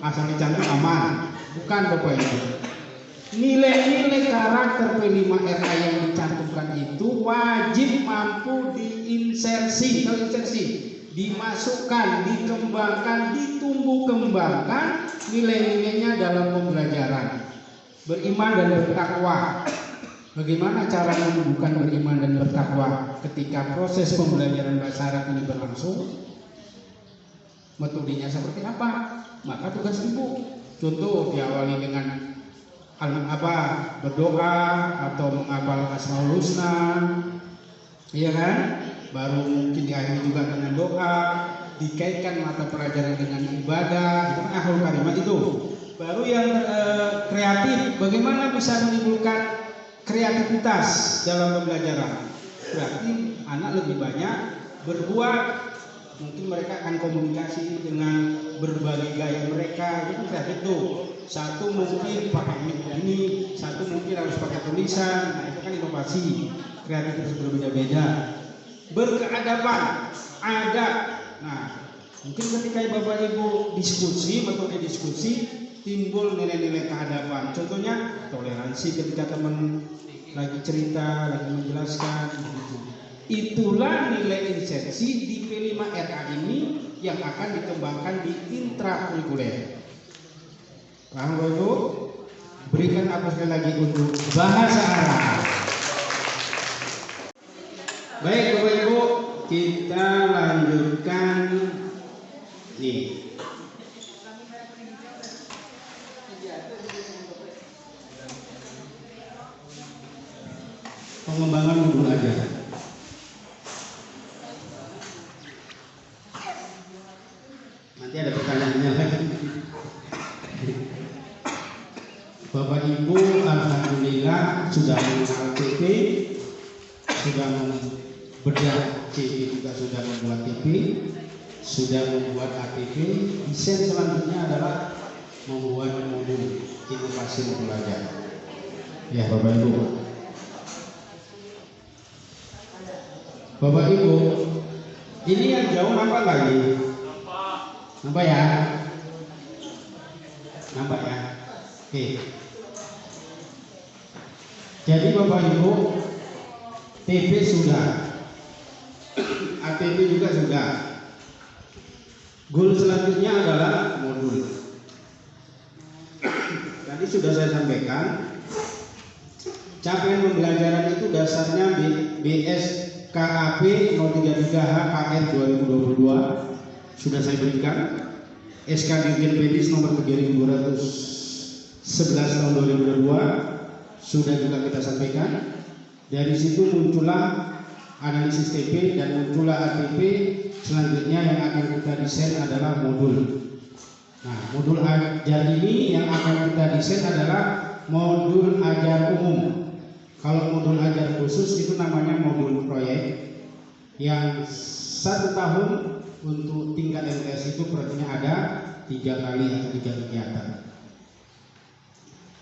Asal dicantum aman. Bukan Bapak Ibu. Nilai-nilai karakter P5RA yang dicantumkan itu wajib mampu diinsersi. Kalau insersi dimasukkan, dikembangkan, ditumbuh kembangkan nilai-nilainya dalam pembelajaran. Beriman dan bertakwa. Bagaimana cara menumbuhkan beriman dan bertakwa ketika proses pembelajaran bahasa Arab ini berlangsung? Metodenya seperti apa? Maka tugas Ibu. Contoh diawali dengan berdoa atau menghafal Asmaul Husna, iya kan? Baru mungkin diakhiri juga dengan doa, dikaitkan mata pelajaran dengan ibadah, itu akhul kalimat itu. Baru yang kreatif, bagaimana bisa menimbulkan kreativitas dalam pembelajaran? Berarti anak lebih banyak berbuat, mungkin mereka akan komunikasi dengan berbagai gaya mereka, itu kreatif tuh. Satu mungkin pakai ini, satu mungkin harus pakai tulisan, nah itu kan inovasi, kreativitas berbeda-beda. Berkeadaban, adab. Nah, mungkin ketika Bapak Ibu diskusi, metode diskusi, timbul nilai-nilai keadaban. Contohnya toleransi ketika teman lagi cerita, lagi menjelaskan, begitu. Itulah nilai insersi di P5RA ini yang akan dikembangkan di intrakurikuler. Paham Bapak Ibu? Berikan apa sekali lagi untuk bahasa Arab. Baik Bapak Ibu, kita lanjutkan nih. Pengembangan modul ajar. Nanti ada pertanyaannya lagi. Bapak Ibu alhamdulillah sudah mengenal TP, sudah membedah CP, juga sudah membuat TP, sudah membuat ATP. Desain selanjutnya adalah membuat modul inovasi belajar. Ya Bapak Ibu. Bapak Ibu, ini yang jauh nampak lagi? Nampak ya? Nampak ya? Oke. Jadi Bapak Ibu, TP sudah, ATP juga sudah. Goal selanjutnya adalah modul. Tadi sudah saya sampaikan, capaian pembelajaran itu dasarnya BSKAP 033HKN 2022 sudah saya berikan. SK Dirjen Pedis nomor 3211 tahun 2022 sudah juga kita sampaikan. Dari situ muncullah analisis TP dan muncullah ATP. Selanjutnya yang akan kita desain adalah modul. Nah, modul ajar ini yang akan kita desain adalah modul ajar umum. Kalau modul ajar khusus itu namanya modul proyek yang 1 tahun untuk tingkat LTS itu proyeknya ada 3 kali atau 3 kegiatan.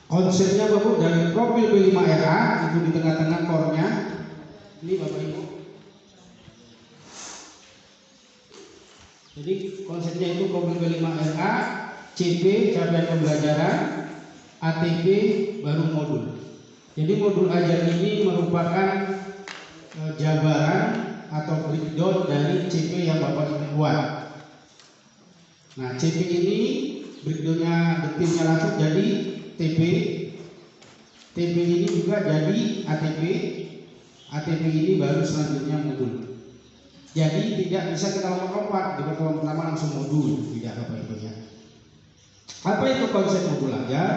Konsepnya Bapak dari profil B5RA itu di tengah-tengah core-nya. Ini Bapak Ibu. Jadi konsepnya itu profil B5RA, CP capaian pembelajaran, ATP baru modul. Jadi modul ajar ini merupakan jabaran atau breakdown dari CP yang Bapak Ibu buat. Nah, CP ini breakdownnya detailnya langsung jadi TP. TP ini juga jadi ATP. ATP ini baru selanjutnya modul. Jadi tidak bisa kita lompat-lompat di pertemuan pertama langsung modul, tidak Bapak Ibu ya. Apa itu konsep modul ajar?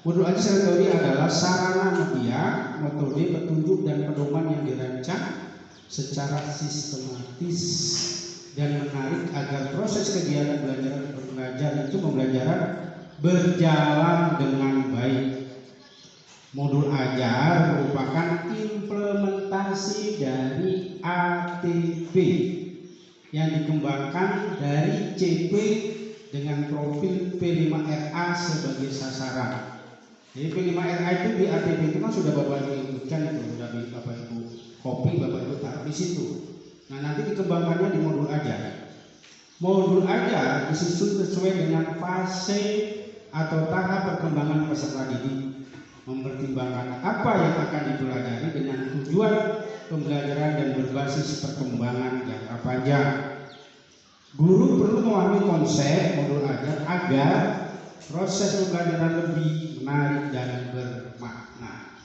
Modul ajar secara teori adalah sarana media, metode, petunjuk dan pedoman yang dirancang secara sistematis dan menarik agar proses kegiatan belajar pembelajaran berjalan dengan baik. Modul ajar merupakan implementasi dari ATP yang dikembangkan dari CP dengan profil P5RA sebagai sasaran. Jadi P5RA itu di ATP itu kan sudah Bapak Ibu ikutkan, itu sudah Bapak Ibu copy, Bapak Ibu taruh di situ. Nah, nanti dikembangkannya di modul ajar. Modul ajar disusun sesuai dengan fase atau tahap perkembangan peserta didik, mempertimbangkan apa yang akan dipelajari dengan tujuan pembelajaran dan berbasis perkembangan jangka panjang. Guru perlu memahami konsep modul ajar agar proses pembelajaran lebih menarik dan bermakna.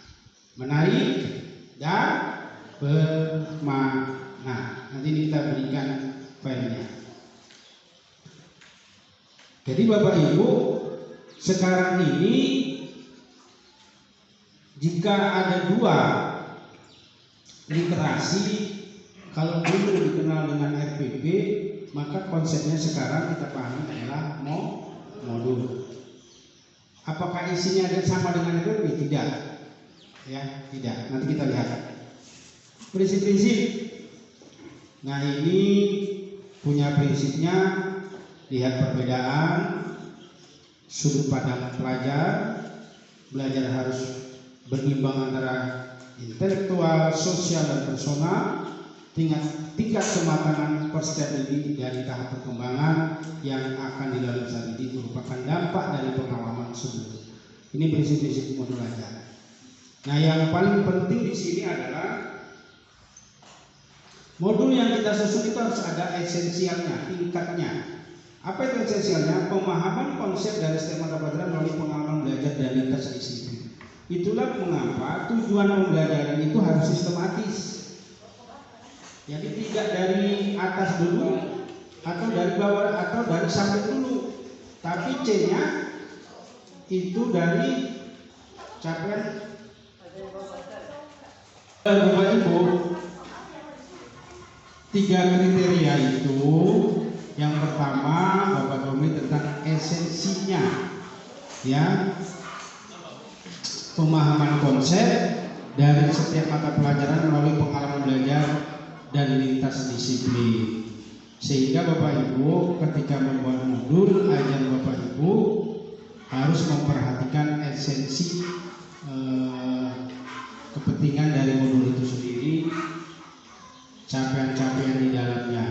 Menarik dan bermakna. Nanti kita berikan filenya. Jadi Bapak Ibu, sekarang ini jika ada 2 literasi, kalau dulu dikenal dengan RPP, maka konsepnya sekarang kita pahami adalah modul. Apakah isinya ada sama dengan RPP? Tidak. Ya, tidak. Nanti kita lihat. Prinsip-prinsip. Nah, ini punya prinsipnya. Lihat perbedaan sudut pandang pelajar. Belajar harus berimbang antara intelektual, sosial, dan personal. Tingkat kematangan per setiap didik dari tahap perkembangan yang akan dilalui saat ini merupakan dampak dari pengalaman sebelumnya. Ini prinsip-prinsip modul ajar. Nah, yang paling penting di sini adalah modul yang kita susun itu harus ada esensialnya, tingkatnya. Apa itu esensialnya? Pemahaman konsep dari setiap mata pelajaran melalui pengalaman belajar dan lintas disiplin. Itulah mengapa tujuan pembelajaran itu harus sistematis. Jadi tidak dari atas dulu atau dari bawah atau dari samping dulu, tapi C-nya itu dari capaian. Bapak Ibu, 3 kriteria itu, yang pertama Bapak Domi tentang esensinya, ya, pemahaman konsep dari setiap mata pelajaran melalui pengalaman belajar dan lintas disiplin. Sehingga Bapak Ibu ketika membuat modul ajar Bapak Ibu harus memperhatikan esensi kepentingan dari modul itu sendiri, capaian-capaian di dalamnya.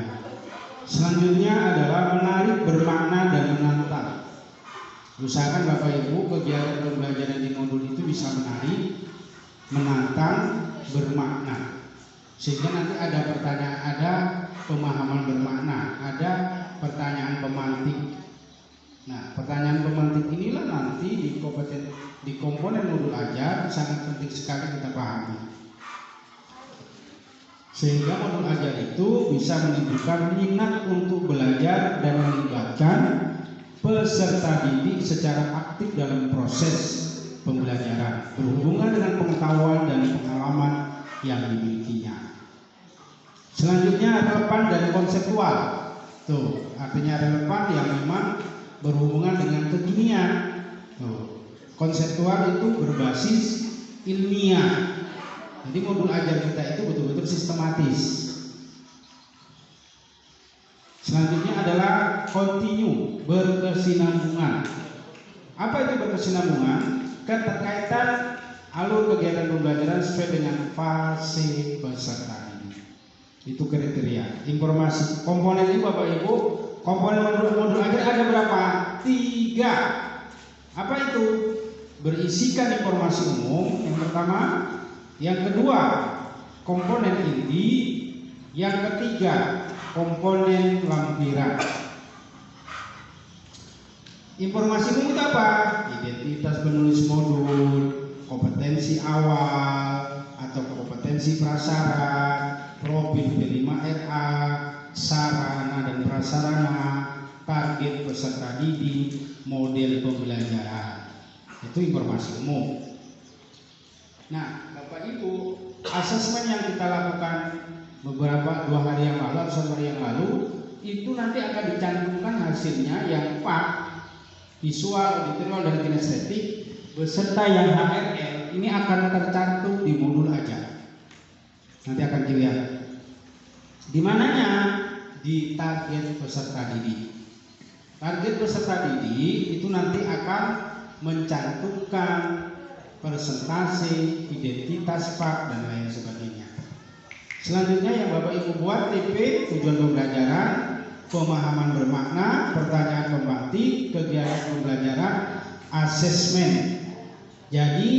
Selanjutnya adalah menarik, bermakna, dan menantang. Usahakan Bapak Ibu kegiatan pembelajaran di modul itu bisa menarik, menantang, bermakna. Sehingga nanti ada pertanyaan, ada pemahaman bermakna, ada pertanyaan pemahaman pertanyaan pemantik inilah nanti di komponen modul ajar sangat penting sekali kita pahami. Sehingga modul ajar itu bisa menunjukkan minat untuk belajar dan melibatkan peserta didik secara aktif dalam proses pembelajaran berhubungan dengan pengetahuan dan pengalaman yang dimilikinya. Selanjutnya relevan dan konseptual. Tuh, artinya relevan yang memang berhubungan dengan kekinian. Tuh, konseptual itu berbasis ilmiah. Jadi modul ajar kita itu betul-betul sistematis. Selanjutnya adalah kontinu, berkesinambungan. Apa itu berkesinambungan? Keterkaitan alur kegiatan pembelajaran sesuai dengan fase peserta didik. Itu kriteria. Informasi komponen ini Bapak Ibu, komponen modul ajar ada berapa? 3. Apa itu? Berisikan informasi umum yang pertama. Yang kedua, komponen inti. Yang ketiga, komponen lampiran. Informasi umum itu apa? Identitas penulis modul, kompetensi awal atau kompetensi prasyarat, profil P5RA, sarana dan prasarana, target peserta didik, model pembelajaran. Itu informasi umum. Nah, Bapak Ibu, asesmen yang kita lakukan beberapa 2 hari yang lalu atau 1 hari yang lalu itu nanti akan dicantumkan hasilnya yang 4, visual, auditorial, dan kinestetik beserta yang HRL ini akan tercantum di modul ajar. Nanti akan dilihat. Di mananya? Di target peserta didik. Target peserta didik itu nanti akan mencantumkan presentasi, identitas pak, dan lain sebagainya. Selanjutnya yang Bapak Ibu buat TP, tujuan pembelajaran, pemahaman bermakna, pertanyaan pemantik, kegiatan pembelajaran, asesmen. Jadi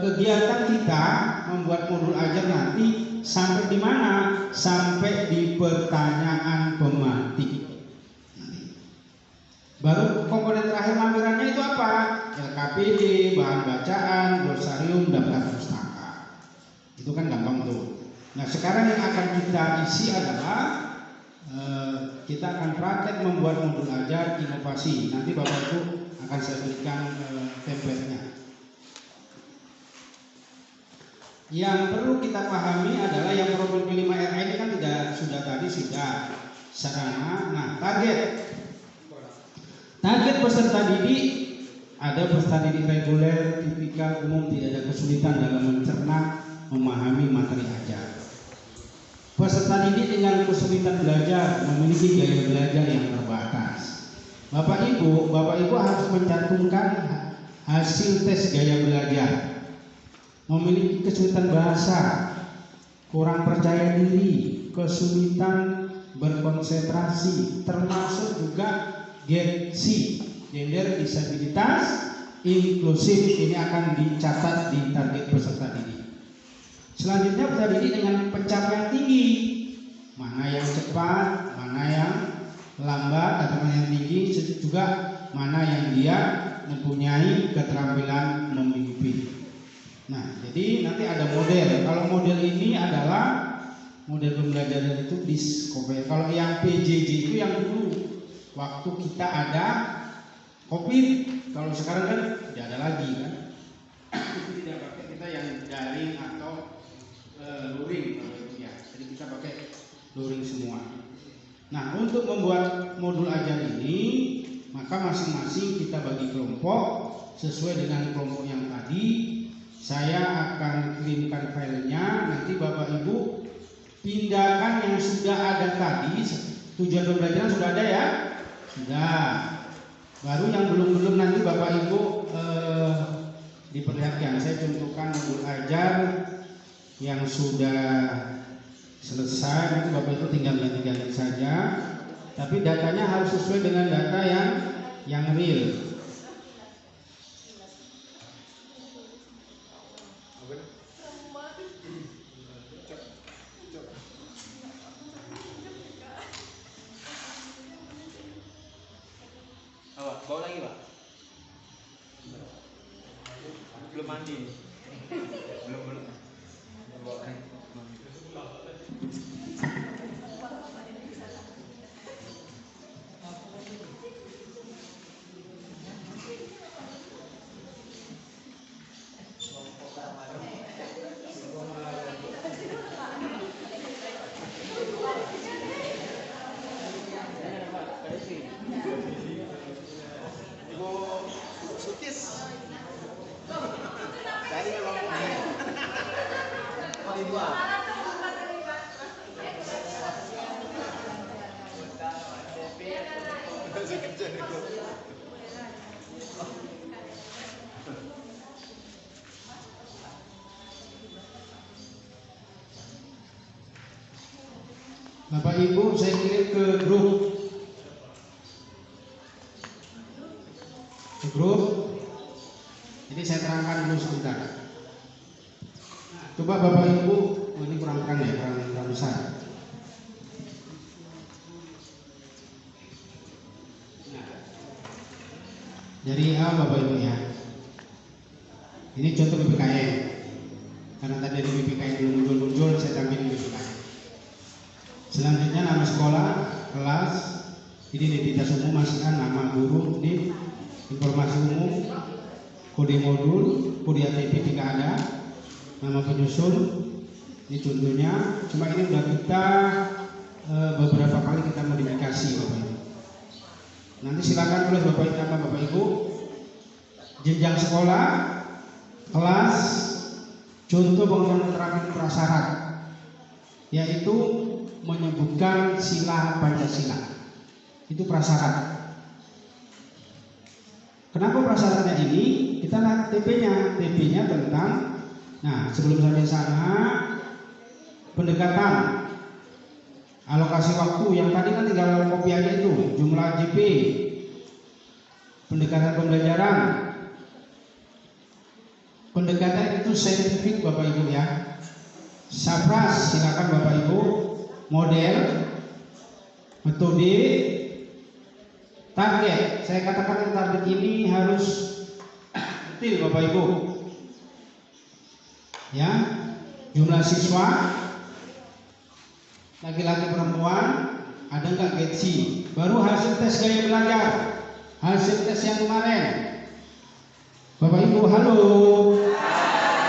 kegiatan kita membuat modul ajar nanti sampai di mana? Sampai di pertanyaan pemantik. Baru komponen terakhir lampirannya itu apa? LKPD, bahan bacaan, glosarium, daftar pustaka. Itu kan gampang tuh. Nah sekarang yang akan kita isi adalah kita akan praktek membuat modul ajar inovasi. Nanti Bapak Ibu akan saya berikan template-nya. Yang perlu kita pahami adalah yang profil P5RA ini kan sudah sarana. Nah target peserta didik, ada peserta didik reguler, tipikal, umum, tidak ada kesulitan dalam mencerna, memahami materi ajar. Peserta didik dengan kesulitan belajar, memiliki gaya belajar yang terbatas. Bapak Ibu harus mencantumkan hasil tes gaya belajar. Memiliki kesulitan bahasa, kurang percaya diri, kesulitan berkonsentrasi, termasuk juga GEDC, gender disabilitas inklusif, ini akan dicatat di target peserta didik. Selanjutnya peserta didik dengan pencapaian tinggi, mana yang cepat, mana yang lambat atau mana yang tinggi, juga mana yang dia mempunyai keterampilan memimpin. Nah, jadi nanti ada model. Kalau model ini adalah model pembelajaran itu discover. Kalau yang PJJ itu yang dulu waktu kita ada COVID. Kalau sekarang kan tidak ada lagi kan. Itu tidak pakai kita yang daring atau luring kalau itu ya. Jadi kita pakai luring semua. Nah, untuk membuat modul ajar ini, maka masing-masing kita bagi kelompok sesuai dengan kelompok yang tadi. Saya akan kirimkan filenya, nanti Bapak Ibu pindahkan yang sudah ada tadi. Tujuan pembelajaran sudah ada ya? Sudah. Baru yang belum nanti Bapak Ibu diperlihatkan. Saya contohkan modul ajar yang sudah selesai, nanti Bapak Ibu tinggal ganti-ganti saja. Tapi datanya harus sesuai dengan data yang real. Bawa lagi Pak. Belum mandi. Belum. Bawa lagi. Ibu Sutis. Tadi memang ini dua. Masih kecil itu. Bapak Ibu, saya kirim ke grup. Jadi saya terangkan dulu sebentar. Coba Bapak Ibu, ini kurang terang ya, kurang besar. Dari A Bapak Ibu ya. Ini contoh BPKN. Karena tadi ada BPKN belum muncul, saya tampilin BPKN. Selanjutnya nama sekolah, kelas, ini identitas umum, masukkan nama guru, NIP, informasi umum, kode modul, kode ATP jika ada, nama penyusun. Ini contohnya. Cuma ini sudah kita beberapa kali kita modifikasi Bapak Ibu. Nanti silakan tulis Bapak Ibu, jenjang sekolah, kelas, contoh bangunan terakhir prasyarat, yaitu menyebutkan sila Pancasila. Itu prasyarat. Kenapa prasyaratnya ini? Kita lihat TP-nya tentang. Nah, sebelum sampai sana, pendekatan, alokasi waktu yang tadi kan tinggal copy aja itu, jumlah JP, pendekatan pembelajaran. Pendekatan itu saintifik Bapak Ibu ya. Sapras silakan Bapak Ibu. Model, metode, target. Saya katakan target ini harus detail Bapak Ibu. Ya, jumlah siswa, laki-laki perempuan, ada nggak gaji? Baru hasil tes gaya belajar, hasil tes yang kemarin. Bapak Ibu, halo.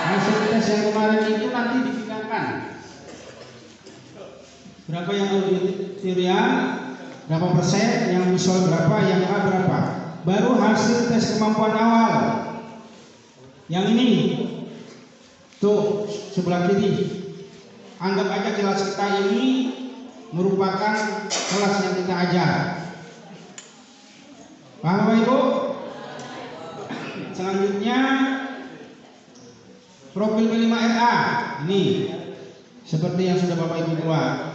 Hasil tes yang kemarin itu nanti dipindahkan. Berapa yang auditorial, berapa persen, yang visual berapa, yang A berapa. Baru hasil tes kemampuan awal. Yang ini, tuh sebelah kiri. Anggap aja kelas kita ini merupakan kelas yang kita ajar. Paham Bapak Ibu? Selanjutnya profil P5RA ini seperti yang sudah Bapak Ibu buat.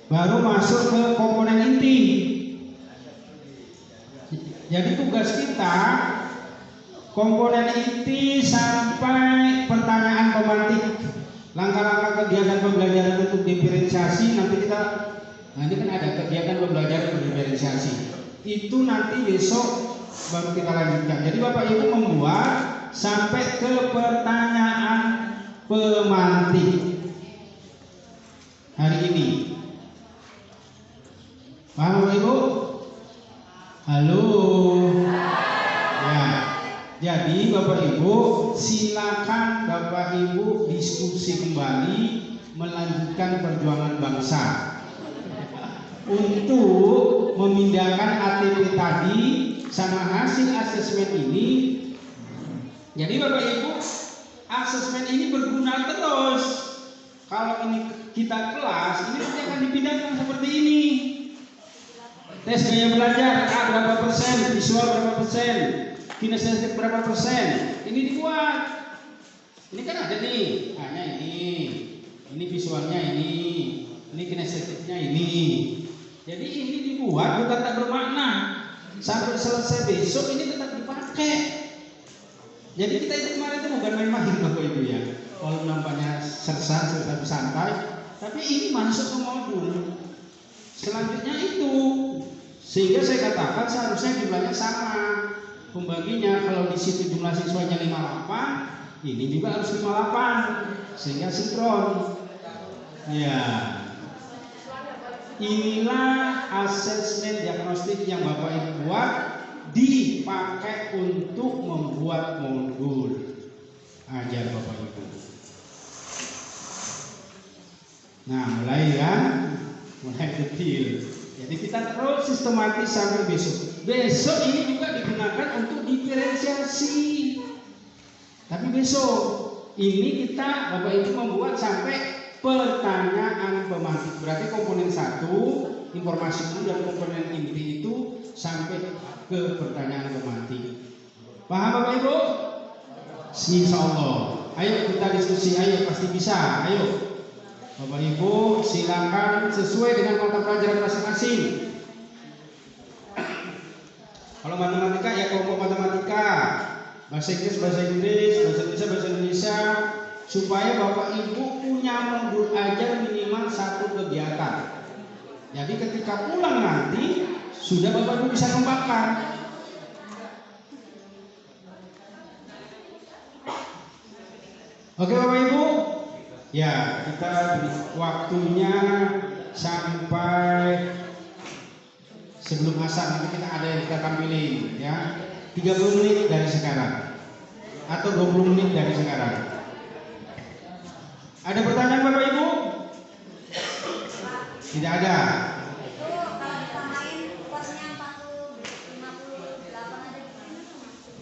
Baru masuk ke komponen inti. Jadi tugas kita komponen inti sampai pertanyaan pemantik, langkah-langkah kegiatan pembelajaran untuk diferensiasi. Nanti kita, nah ini kan ada kegiatan pembelajaran untuk diferensiasi. Itu nanti besok baru kita lanjutkan. Jadi Bapak Ibu membuat sampai ke pertanyaan pemantik hari ini. Paham Bapak Ibu? Halo. Ya. Jadi Bapak Ibu silakan Bapak Ibu diskusi kembali melanjutkan perjuangan bangsa untuk memindahkan ATP tadi sama hasil asesmen ini. Jadi Bapak Ibu, asesmen ini berguna terus. Kalau ini kita kelas, ini nanti akan dipindahkan seperti ini. Tes gaya belajar A berapa persen, visual berapa persen, kinestetik berapa persen. Ini dibuat. Ini kan ada nih, hanya ini visualnya ini kinestetiknya ini. Jadi ini dibuat bukan tak bermakna. Sampai selesai besok ini tetap dipakai. Jadi kita itu kemarin itu bukan main-main Bapak Ibu ya. Kalau nampaknya sersan santai, tapi ini masuk ke modul. Selanjutnya itu Sehingga saya katakan seharusnya jumlahnya sama pembaginya. Kalau di situ jumlah siswanya 58, ini juga harus 58 sehingga sinkron. Ya, inilah asesmen diagnostik yang Bapak Ibu buat dipakai untuk membuat modul ajar Bapak Ibu. Nah, mulai detil. Jadi kita terus sistematis sampai besok. Besok ini juga digunakan untuk diferensiasi. Tapi besok ini kita Bapak Ibu membuat sampai pertanyaan pemantik. Berarti komponen 1 informasi dulu dan komponen inti itu sampai ke pertanyaan pemantik. Paham Bapak Ibu? Insya Allah. Ayo kita diskusi. Ayo pasti bisa. Ayo. Bapak Ibu silakan sesuai dengan mata pelajaran masing-masing. Kalau matematika ya kelompok matematika, bahasa Inggris, bahasa Indonesia, supaya Bapak Ibu punya modul ajar minimal 1 kegiatan. Jadi ketika pulang nanti sudah Bapak Ibu bisa kembangkan. Oke Bapak Ibu? Ya, kita beri waktunya sampai sebelum asar. Nanti kita ada yang kita tampilin ya. 30 menit dari sekarang atau 20 menit dari sekarang. Ada pertanyaan Bapak Ibu? Tidak ada. Itu kalau ditambahin kosnya 58 aja.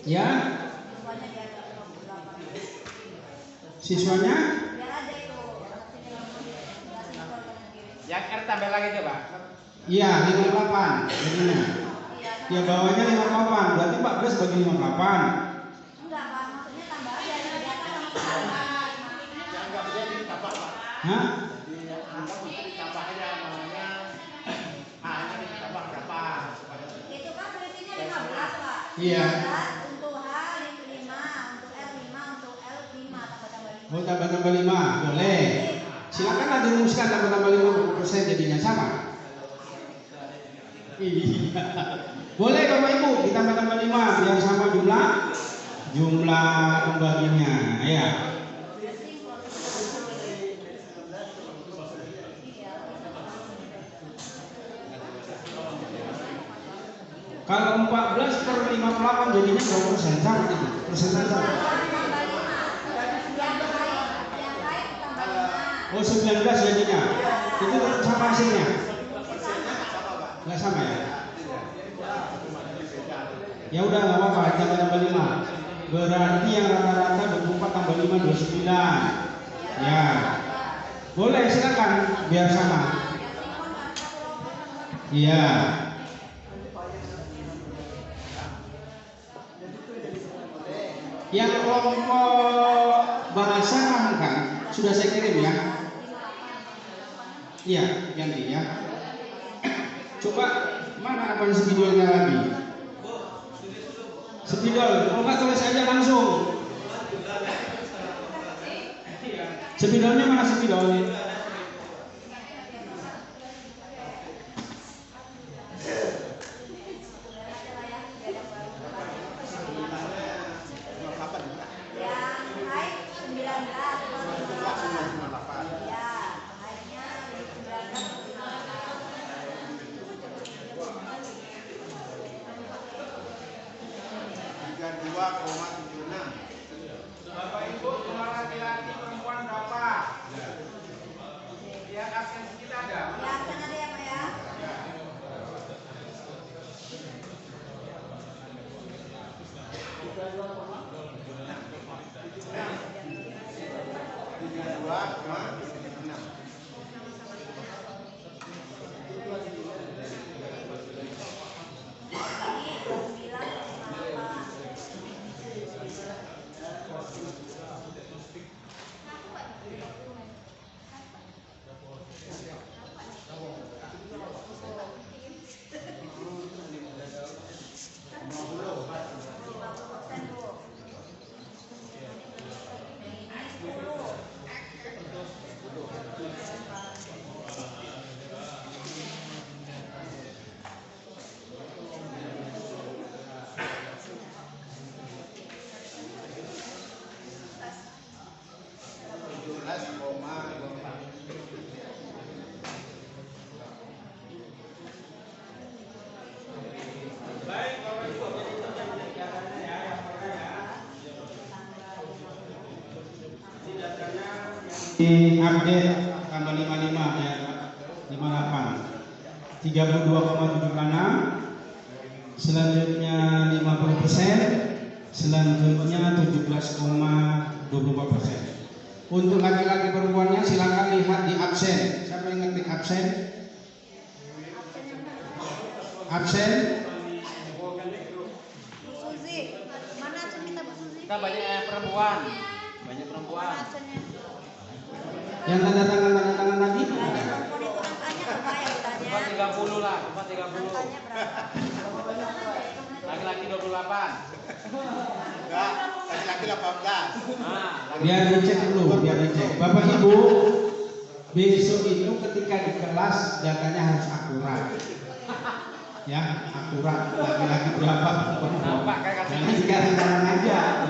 Ya. Siswanya dia ada 28. Siswanya? Biar ada itu. Yang R tambah lagi tuh Pak. Iya, 58 jadinya. Ya bawahnya 58, berarti 14 bagi 58. Enggak Pak, maksudnya tambah aja di atas sama sama. Hah? Itu kan selisihnya 15 Pak. Iya. 15 untuk H 5, untuk R 5, untuk L 5 tambah-tambah 5. Oh tambah-tambah 5, boleh. Silakan dirumuskan tambah-tambah 5% jadinya sama. Iya. Boleh Bapak Ibu, ditambah-tambah 5 biar sama jumlah pembaginya. Ya. Kalau 14 per 58 jadinya 2% sama itu. Persentase sama. Oh 19 jadinya. Itu tetap sama hasilnya. Nggak sama ya? Ya udah nggak apa-apa, tambah 5. Berarti yang rata-rata 24 tambah 5 29. Ya. Boleh silakan biar sama. Iya. Yang kelompok bahasa kan sudah saya kirim ya. Iya, ganti ya. Coba mana apa spidolnya lagi? Spidol, kalau nggak tulis aja langsung. Spidolnya mana spidol? Bapak Ibu, jumlah laki-laki perempuan berapa? Lihat absen kita ada. Ya, absen ada ya Pak ya. update tambah 55 ya, 58, 32,76, selanjutnya 50%, selanjutnya 17,24%. Untuk laki-laki perempuannya silakan lihat di absen. Siapa yang ngetik absen? Absen? Bu Suzy, mana absen kita Bu Suzy? Kita banyak perempuan. Banyak Mana perempuan. absennya? Yang tanda tangan tadi? Perempuan itu angkanya berapa ya bilangnya? 30 lah, 30. Angkanya berapa? Laki-laki 28. Enggak, laki-laki 18. Nah, Biar dicek dulu, biar dicek. Bapak Ibu, besok itu ketika di kelas datanya harus akurat. Ya, akurat. Laki-laki berapa? nampak kayak kata Jangan sekarang aja.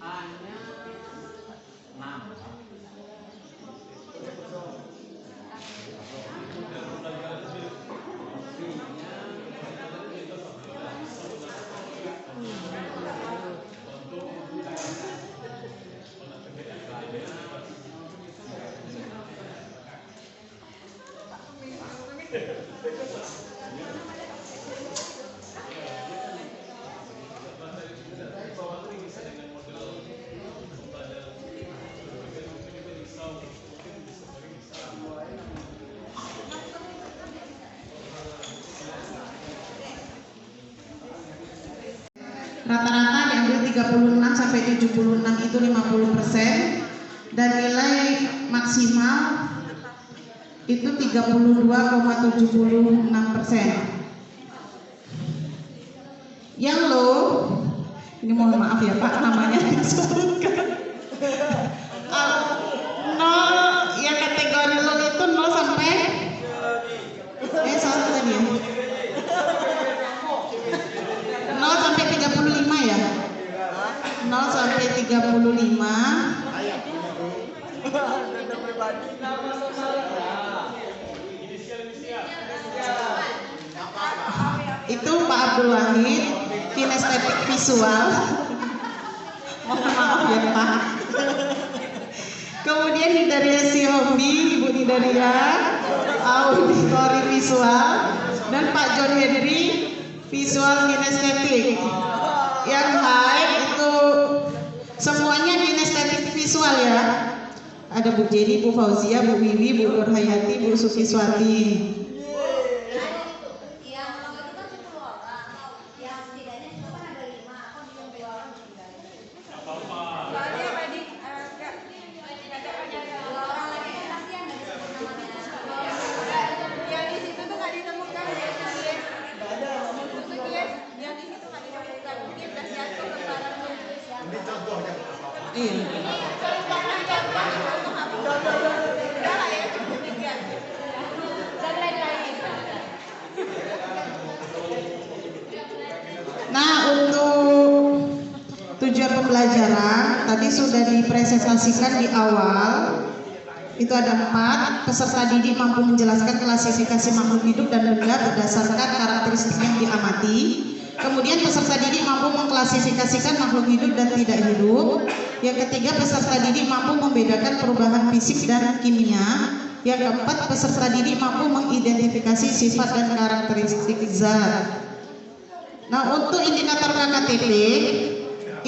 A-nya 6. Rata-rata diambil 36 sampai 76 itu 50% dan nilai maksimal itu 32,76%. Yang low, ini mohon maaf ya Pak, namanya disebutkan. Nol, yang kategori low itu 0 sampai salah tadi ya. 0 sampai 35 ya. 0 sampai 35. Itu Pak Abdul Wahid, kinestetik visual. Mohon maaf ya Pak. Kemudian Nidaria Sihobi, Ibu Nidaria, auditori visual, dan Pak John Henry, visual kinestetik. Yang high itu semuanya kinestetik visual ya. Ada Bu Jenny, Bu Fauzia, Bu Wiwi, Bu Nur Hayati, Bu Sukiswati. Yang lomba itu kan 10 orang. Yang setidaknya itu kan ada 5. Kok bisa 2 orang setidaknya? Soalnya tadi enggak ada 2 orang lagi kan kasihan nggak disebut namanya. Yang di situ tuh nggak ditemukan ya. Yang di situ nggak ditemukan. Mungkin udah jatuh lembarannya. Ini contohnya. Iya. Udah lah ya, cukup tiga. Dan lain-lain. Nah, untuk tujuan pembelajaran tadi sudah dipresentasikan di awal. Itu ada 4. Peserta didik mampu menjelaskan klasifikasi makhluk hidup dan benda berdasarkan karakteristik yang diamati. Kemudian peserta didik mampu mengklasifikasikan makhluk hidup dan tidak hidup. Yang ketiga, peserta didik mampu membedakan perubahan fisik dan kimia. Yang keempat, peserta didik mampu mengidentifikasi sifat dan karakteristik zat. Nah, untuk indikator KKTP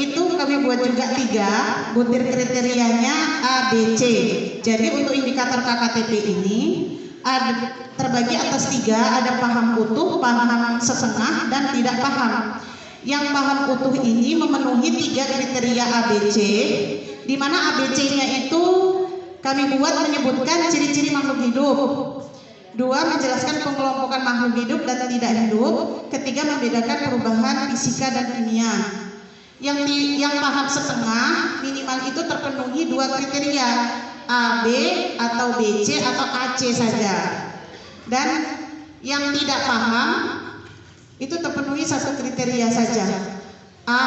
itu kami buat juga 3 butir kriterianya A, B, C. Jadi untuk indikator KKTP ini ada terbagi atas 3, ada paham utuh, paham setengah, dan tidak paham. Yang paham utuh ini memenuhi 3 kriteria ABC, di mana ABC-nya itu kami buat menyebutkan ciri-ciri makhluk hidup. 2, menjelaskan pengelompokan makhluk hidup dan tidak hidup. 3, membedakan perubahan fisika dan kimia. Yang paham setengah minimal itu terpenuhi 2 kriteria, AB atau BC atau AC saja. Dan yang tidak paham itu terpenuhi 1 kriteria saja, A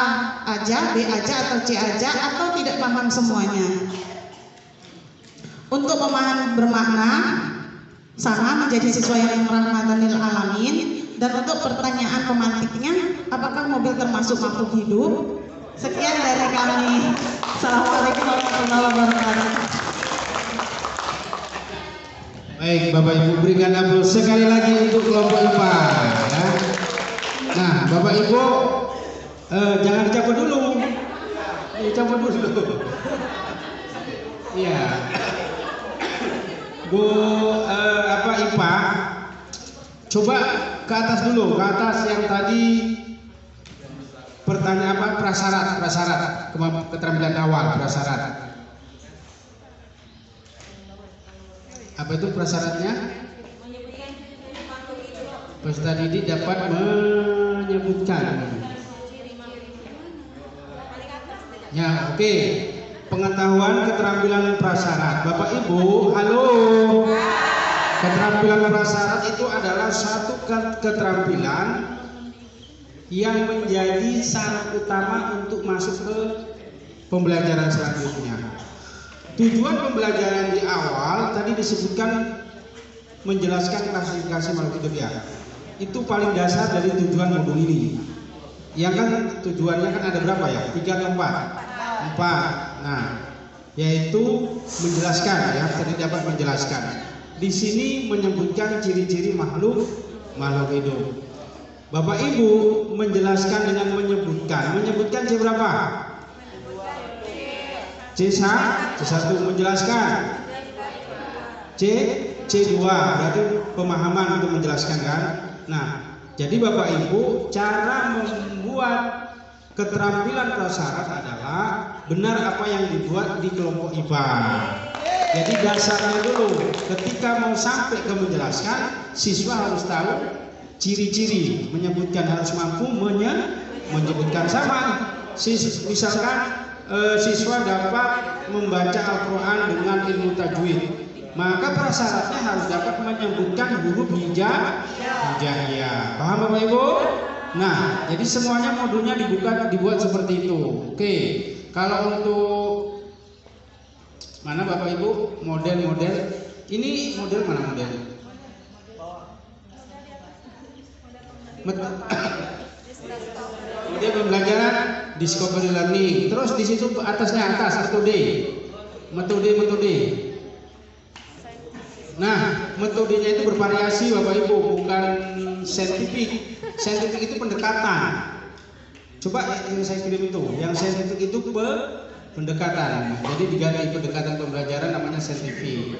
aja, B aja atau C aja, atau tidak paham semuanya. Untuk pemahaman bermakna sana menjadi siswa yang rahmatan lil alamin. Dan untuk pertanyaan pemantiknya, apakah mobil termasuk makhluk hidup? Sekian dari kami. Assalamualaikum warahmatullahi wabarakatuh. Baik, Bapak Ibu, berikan aplaus sekali lagi untuk kelompok IPA ya. Nah, Bapak Ibu jangan dicabut dulu. Dicabut dulu. Iya. Bu IPA, coba ke atas dulu, ke atas yang tadi pertanyaan prasyarat keterampilan awal prasyarat. Apa itu prasyaratnya? Peserta didik dapat menyebutkan. Ya, oke. Pengetahuan keterampilan prasyarat. Bapak Ibu, halo. Keterampilan prasyarat itu adalah satu keterampilan yang menjadi syarat utama untuk masuk ke pembelajaran selanjutnya. Tujuan pembelajaran di awal tadi disebutkan menjelaskan klasifikasi makhluk hidup ya. Itu paling dasar dari tujuan modul ini. Yang kan tujuannya kan ada berapa ya? 3 atau 4? 4. Nah, yaitu menjelaskan ya, tadi dapat menjelaskan. Di sini menyebutkan ciri-ciri makhluk hidup. Bapak Ibu menjelaskan dengan menyebutkan C berapa? C1 menjelaskan. C2 berarti pemahaman untuk menjelaskan kan. Nah, jadi Bapak Ibu, cara membuat keterampilan prasyarat adalah benar apa yang dibuat di kelompok IPA. Jadi dasarnya dulu, ketika mau sampai ke menjelaskan, siswa harus tahu ciri-ciri, menyebutkan, harus mampu menyebutkan. Sama misalkan siswa dapat membaca Al-Quran dengan ilmu tajwid, maka prasyaratnya harus dapat menyebutkan huruf hijaiyah. Paham Bapak Ibu? Nah, jadi semuanya modulnya dibuat seperti itu. Oke, kalau untuk mana Bapak Ibu model-model ini, model mana model? Model pembelajaran discovery learning. Terus di situ atasnya metode. Nah, metodenya itu bervariasi Bapak Ibu, bukan saintifik. Saintifik itu pendekatan. Coba yang saya kirim itu, yang saintifik itu pendekatan. Jadi diganti pendekatan pembelajaran namanya saintifik.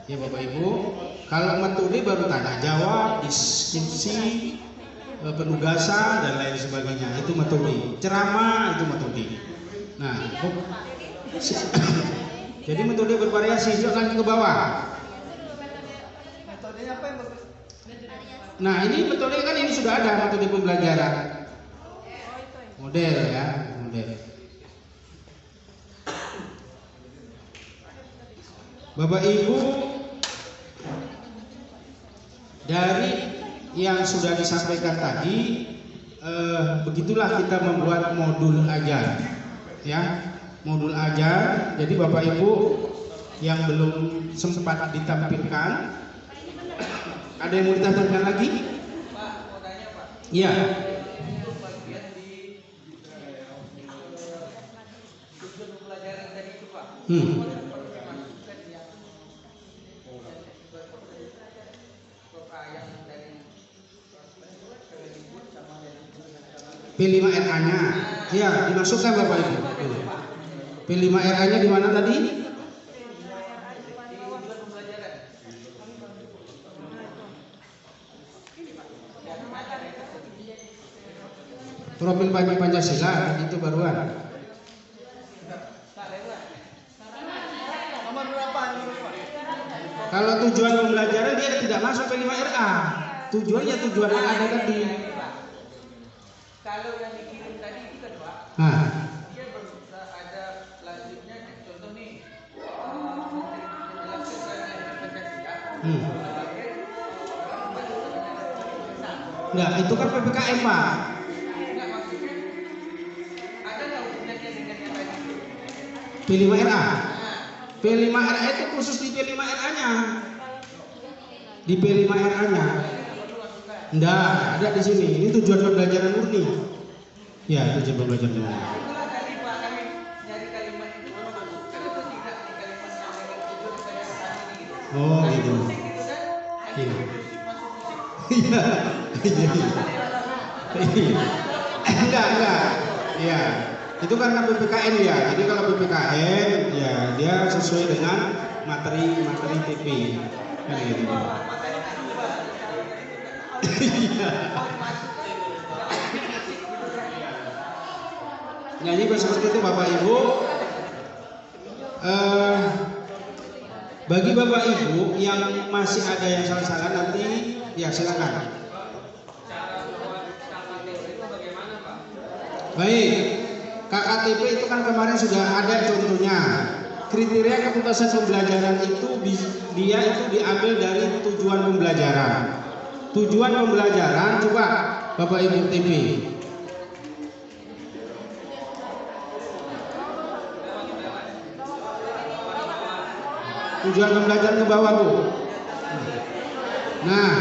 Ya Bapak Ibu, kalau metode baru tanya jawab, diskusi, penugasan dan lain sebagainya. Itu metode. Ceramah itu metode. Nah, jadi metode bervariasi. Jangan ke bawah. Metodenya apa yang bagus? Nah, ini metode kan ini sudah ada metode pembelajaran. Model ya, model. Bapak Ibu, dari yang sudah disampaikan tadi, begitulah kita membuat modul ajar, ya, modul ajar. Jadi Bapak Ibu yang belum sempat ditampilkan, ada yang mau ditampilkan lagi? Pak, mau tanya Pak. Iya. Bagian di tujuan pembelajaran tadi itu Pak. P5RA-nya, ya dimasukkan Bapak Ibu. P5RA-nya di mana tadi? Profil Pancasila itu baruan. Kalau tujuan pembelajaran dia tidak masuk P5RA. Tujuannya tujuan yang ada tadi. Kalau yang dikirim tadi itu kan Pak, dia ada lanjutnya, contoh nih menjelaskan Pancasila. Enggak, itu kan PPKM Pak. Enggak, maksudnya ada nggak hubungannya dengan yang tadi? P5RA. P5RA itu khusus di P5RA-nya. Di P5RA-nya. Enggak, ada di sini. Ini tujuan pembelajaran murni. Ya, tujuan pembelajaran murni. Itulah tadi Pak kami nyari kalimat itu kenapa tidak di kalimat yang tujuan pembelajaran ini gitu. Oh, Tadi gitu. musik gitu kan? Iya. Masuk musik. Iya. Iya. Enggak. Iya. Itu karena PPKN ya. Jadi kalau PPKN ya dia sesuai dengan materi TP. Kan gitu. Iya. Nah, jadi seperti itu Bapak Ibu. Bagi Bapak Ibu yang masih ada yang salah-salah nanti ya silakan. Baik, KKTP itu kan kemarin sudah ada contohnya. Kriteria ketuntasan pembelajaran itu dia itu diambil dari tujuan pembelajaran. Tujuan pembelajaran coba Bapak Ibu TP. Tujuan pembelajaran ke bawah Bu. Nah,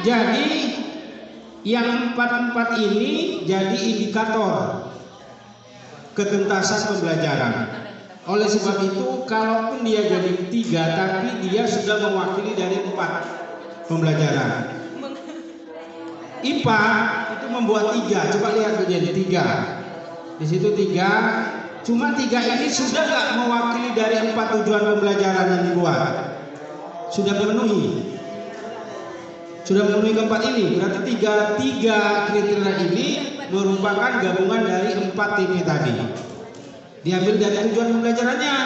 jadi yang 4 ini jadi indikator ketuntasan pembelajaran. Oleh sebab itu, kalaupun dia jadi 3, tapi dia sudah mewakili dari 4 pembelajaran. IPA itu membuat 3. Coba lihat jadi 3. Di situ 3. Cuma 3 ini sudah nggak mewakili dari 4 tujuan pembelajaran yang dibuat. Sudah memenuhi. Sudah memenuhi keempat ini. Berarti 3 kriteria ini merupakan gabungan dari 4 TP tadi. Diambil dari tujuan pembelajarannya.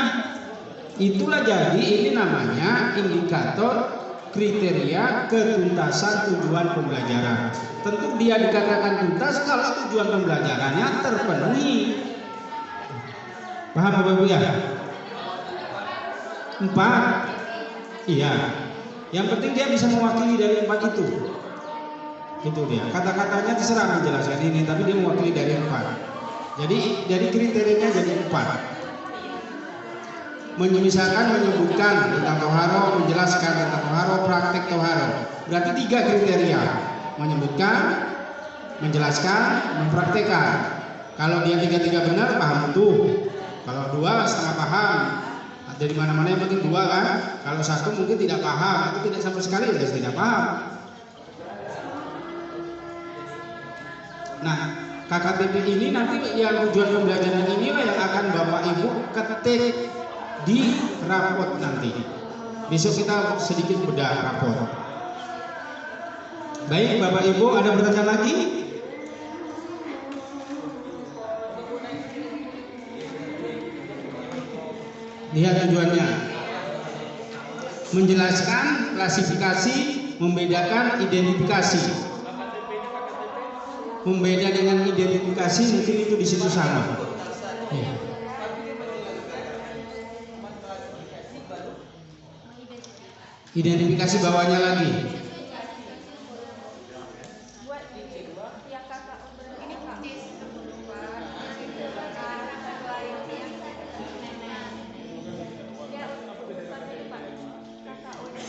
Itulah jadi ini namanya indikator kriteria ketuntasan tujuan pembelajaran. Tentu dia dikatakan tuntas kalau tujuan pembelajarannya terpenuhi. Paham Bapak Ibu ya? 4. Iya. Yang penting dia bisa mewakili dari 4 itu. Itu dia. Kata-katanya terserah menjelaskan ini, tapi dia mewakili dari 4. Jadi kriterianya jadi 4. Misalkan menyebutkan tentang toharo, menjelaskan tentang toharo, praktek toharo. Berarti 3 kriteria. Menyebutkan, menjelaskan, mempraktekkan. Kalau dia 3 benar, paham tuh. Kalau 2 setengah paham, dari mana-mana yang penting 2 kan. Kalau 1 mungkin tidak paham, atau tidak sama sekali tidak paham. Nah, KKTP ini nanti yang tujuan pembelajaran inilah yang akan Bapak Ibu ketik di rapot nanti. Besok kita sedikit bedah rapot. Baik Bapak Ibu, ada pertanyaan lagi? Lihat tujuannya. Menjelaskan, klasifikasi, membedakan, identifikasi. Membeda dengan identifikasi mungkin itu di situ sama. Ya. Identifikasi bawahnya lagi.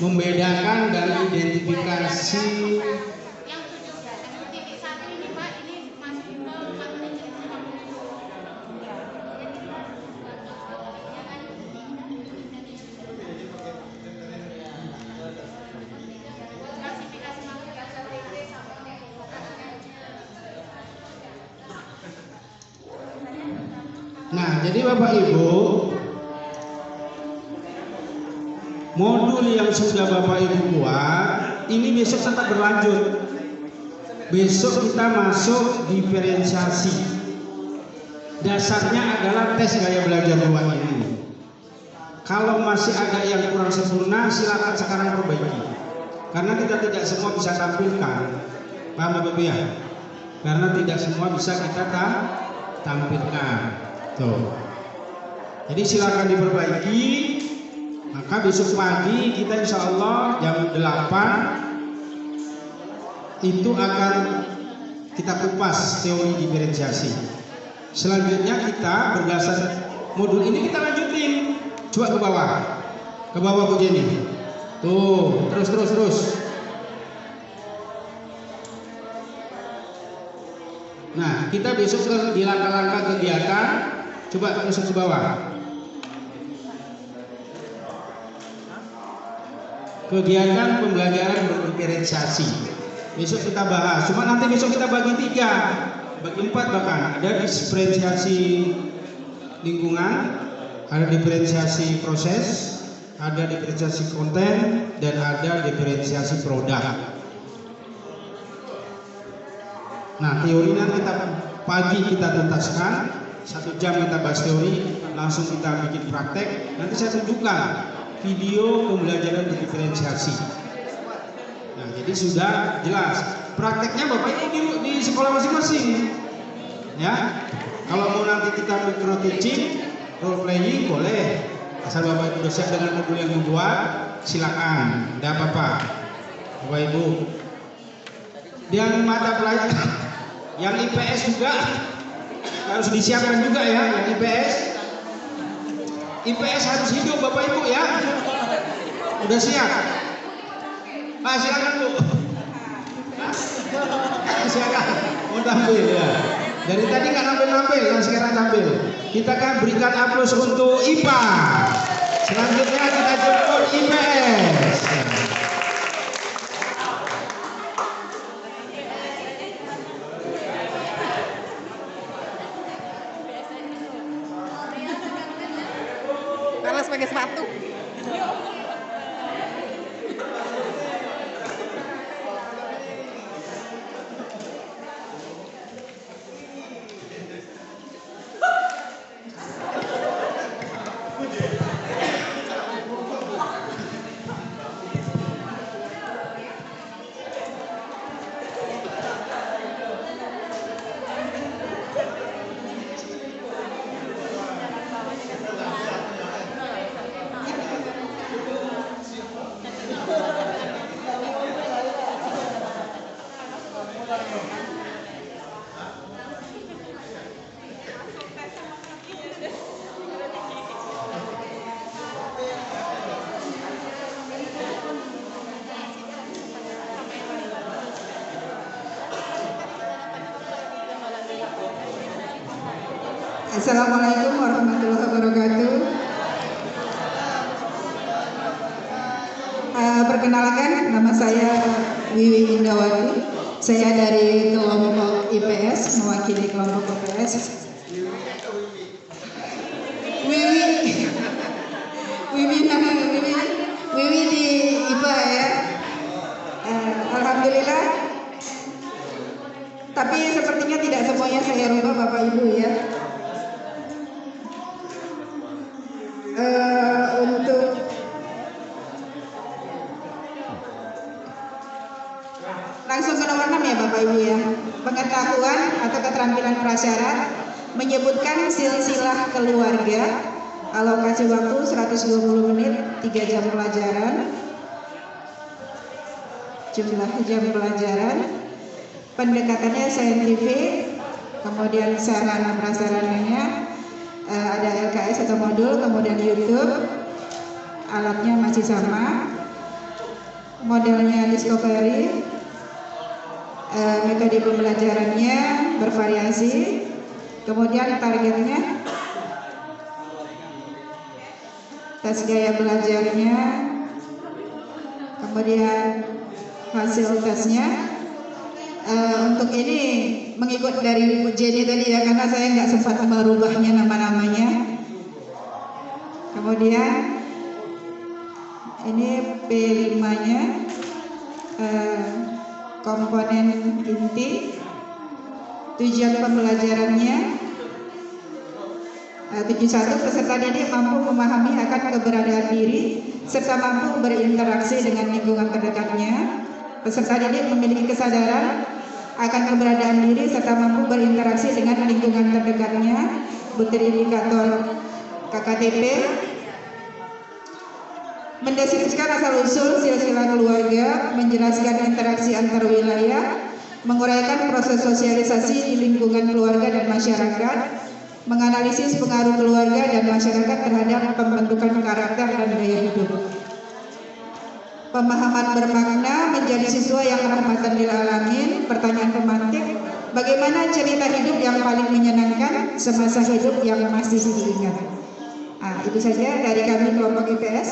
Membedakan dan identifikasi. Nah, jadi Bapak Ibu, modul yang sudah Bapak Ibu buat ini besok tetap berlanjut. Besok kita masuk diferensiasi. Dasarnya adalah tes gaya belajar 2 ini. Kalau masih ada yang kurang sempurna, silakan sekarang perbaiki. Karena kita tidak semua bisa tampilkan. Paham Bapak Ibu ya? Karena tidak semua bisa kita tampilkan. Tuh. Jadi silakan diperbaiki. Maka besok pagi kita insya Allah jam 8 itu akan kita kupas teori diferensiasi. Selanjutnya kita berdasar modul ini kita lanjutin. Coba ke bawah Bu Jenny. Tuh, terus. Nah, kita besok di langkah-langkah kegiatan, coba masuk ke bawah. Kegiatan pembelajaran berdiferensiasi. Besok kita bahas. Cuma nanti besok kita bagi 3, bagi 4 bahkan. Ada diferensiasi lingkungan, ada diferensiasi proses, ada diferensiasi konten, dan ada diferensiasi produk. Nah, teorinya kita pagi kita tuntaskan, 1 jam kita bahas teori, langsung kita bikin praktek. Nanti saya tunjukkan video pembelajaran berdiferensiasi. Nah, jadi sudah jelas. Prakteknya Bapak Ibu di sekolah masing-masing. Ya. Kalau mau nanti kita micro teaching, role playing boleh. Asal Bapak Ibu udah siap dengan modul yang dibuat, silakan. Tidak apa-apa. Bapak Ibu. Yang mata pelajaran, yang IPS juga harus disiapkan juga ya, yang IPS. IPS harus hidup Bapak Ibu ya. Udah siap? Nah, silakan Bu. Silakan. Mau tampil ya. Dari tadi nggak nampil-nampil, nah sekarang tampil. Kita kan berikan aplaus untuk IPA. Selanjutnya kita jemput IPS. Malas pakai sepatu. Assalamualaikum warahmatullahi wabarakatuh. Perkenalkan, nama saya Wiwi Indawati. Saya dari kelompok IPS, mewakili kelompok IPS. Wiwi di IPA ya. Alhamdulillah. Tapi sepertinya tidak semuanya saya rubah Bapak Ibu ya. Untuk langsung ke nomor 6 ya Bapak Ibu ya. Pengetahuan atau keterampilan prasyarat menyebutkan silsilah keluarga, alokasi waktu 120 menit, 3 jam pelajaran, jumlah jam pelajaran, pendekatannya saintifik, kemudian sarana prasarananya, ada LKS atau modul, kemudian YouTube, alatnya masih sama, modelnya discovery, metode pembelajarannya bervariasi, kemudian targetnya, tes gaya belajarnya, kemudian hasil tesnya. Untuk ini mengikut dari ujiannya tadi ya, karena saya nggak sempat merubahnya nama-namanya. Kemudian ini P5-nya, komponen inti, tujuan pembelajarannya. 71, peserta didik mampu memahami akan keberadaan diri serta mampu berinteraksi dengan lingkungan terdekatnya. Peserta didik memiliki kesadaran akan keberadaan diri serta mampu berinteraksi dengan lingkungan terdekatnya. Butir indikator KKTP. Mendeskripsikan asal-usul silsilah keluarga, menjelaskan interaksi antar wilayah, menguraikan proses sosialisasi di lingkungan keluarga dan masyarakat, menganalisis pengaruh keluarga dan masyarakat terhadap pembentukan karakter dan gaya hidup. Pemahaman bermakna, menjadi siswa yang rahmatan lil alamin. Pertanyaan pemantik, bagaimana cerita hidup yang paling menyenangkan semasa hidup yang masih diingat. Itu saja dari kami kelompok IPS.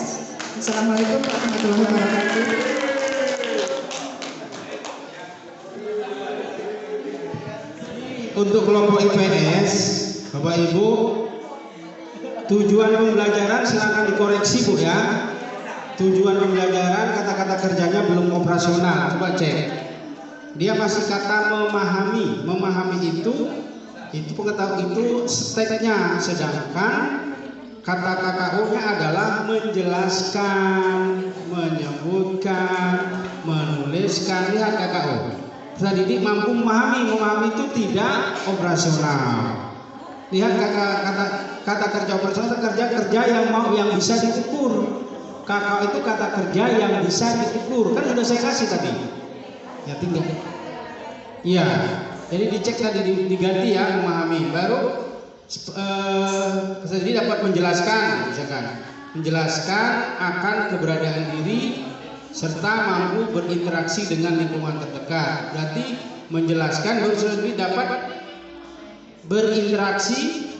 Assalamualaikum warahmatullahi wabarakatuh. Untuk kelompok IPS, Bapak Ibu, tujuan pembelajaran silakan dikoreksi Bu ya. Tujuan pembelajaran kata-kata kerjanya belum operasional. Coba cek. Dia masih kata memahami. Memahami itu pengetahuan itu steknya, sedangkan kata KKU-nya adalah menjelaskan, menyebutkan, menuliskan. Lihat KKU. Peserta didik mampu memahami. Memahami itu tidak operasional. Lihat kata kerja operasional, kerja yang bisa diukur. KKU itu kata kerja yang bisa diukur. Kan sudah saya kasih tadi. Ya tinggal. Iya. Jadi dicek tadi diganti ya, memahami. Baru jadi dapat menjelaskan, misalkan menjelaskan akan keberadaan diri serta mampu berinteraksi dengan lingkungan terdekat. Berarti menjelaskan baru sendiri dapat berinteraksi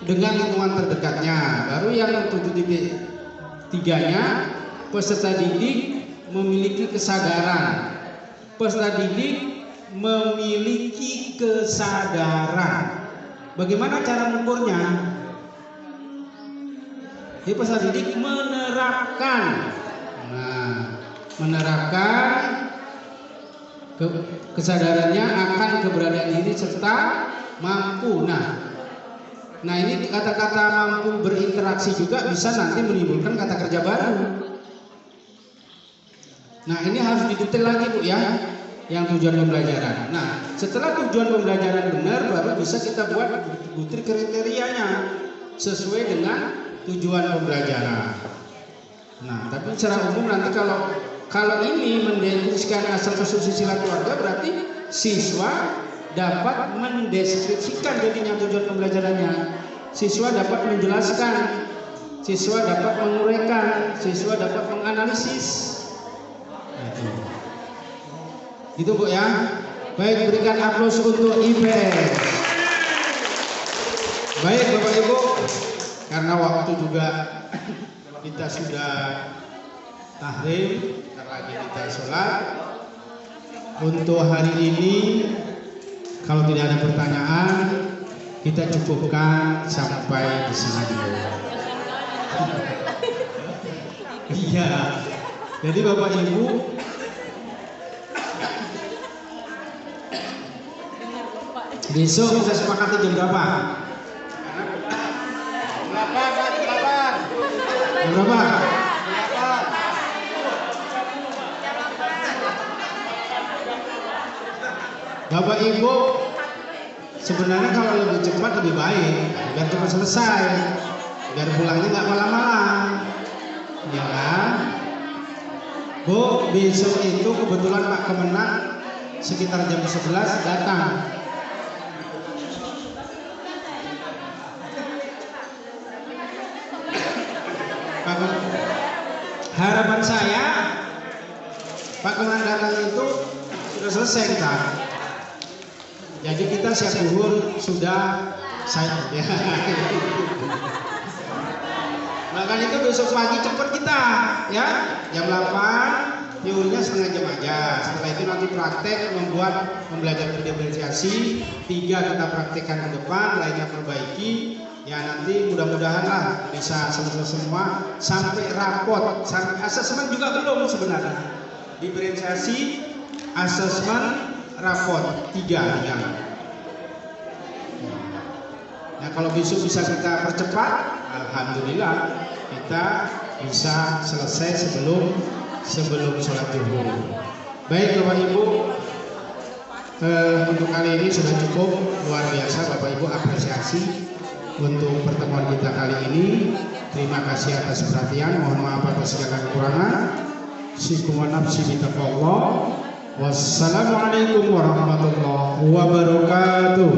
dengan lingkungan terdekatnya. Baru yang 7.3-nya, peserta didik memiliki kesadaran. Peserta didik memiliki kesadaran. Bagaimana cara mengukurnya? Jadi peserta didik menerapkan. Menerapkan kesadarannya akan keberadaan diri serta mampu. Nah ini kata-kata mampu berinteraksi juga bisa nanti menimbulkan kata kerja baru. Nah ini harus didetail lagi Bu ya, yang tujuan pembelajaran. Nah setelah tujuan pembelajaran benar, baru bisa kita buat butir kriterianya sesuai dengan tujuan pembelajaran. Nah tapi secara umum nanti kalau ini mendefinisikan asal-usul silsilah keluarga, berarti siswa dapat mendeskripsikan jadinya tujuan pembelajarannya. Siswa dapat menjelaskan, siswa dapat menguraikan, siswa dapat menganalisis. Gitu Bu ya. Baik, berikan aplaus untuk IPS. Baik Bapak Ibu, karena waktu juga kita sudah tahrim, ntar lagi kita sholat. Untuk hari ini kalau tidak ada pertanyaan, kita cukupkan sampai di sini dulu. Iya. Jadi Bapak Ibu, besok kita sepakati jam berapa? Jam berapa? Bapak Ibu, sebenarnya kalau lebih cepat lebih baik, biar cepat selesai, biar pulangnya nggak malam-malam, ya kan? Bu, besok itu kebetulan Pak Kemenang sekitar jam 11 datang. Harapan saya Pak Kemenang datang itu sudah selesai kita. Jadi kita siap zuhur sudah saya ya. Maka itu besok pagi cepat kita ya, jam 8 teorinya setengah jam aja. Setelah itu nanti praktek membuat pembelajaran berdiferensiasi 3 kita praktekkan ke depan, lainnya perbaiki. Ya nanti mudah-mudahan lah bisa selesai semua sampai rapot, sampai asesmen juga belum sebenarnya. Diferensiasi, asesmen, rapot 3 ya. Nah kalau besok bisa kita percepat, alhamdulillah kita bisa selesai sebelum sholat zuhur. Baik Bapak Ibu, untuk kali ini sudah cukup. Luar biasa Bapak Ibu, apresiasi untuk pertemuan kita kali ini. Terima kasih atas perhatian. Mohon maaf atas segala kekurangan. Sikum wa nafsi bitaqwallah. Wassalamualaikum warahmatullahi wabarakatuh.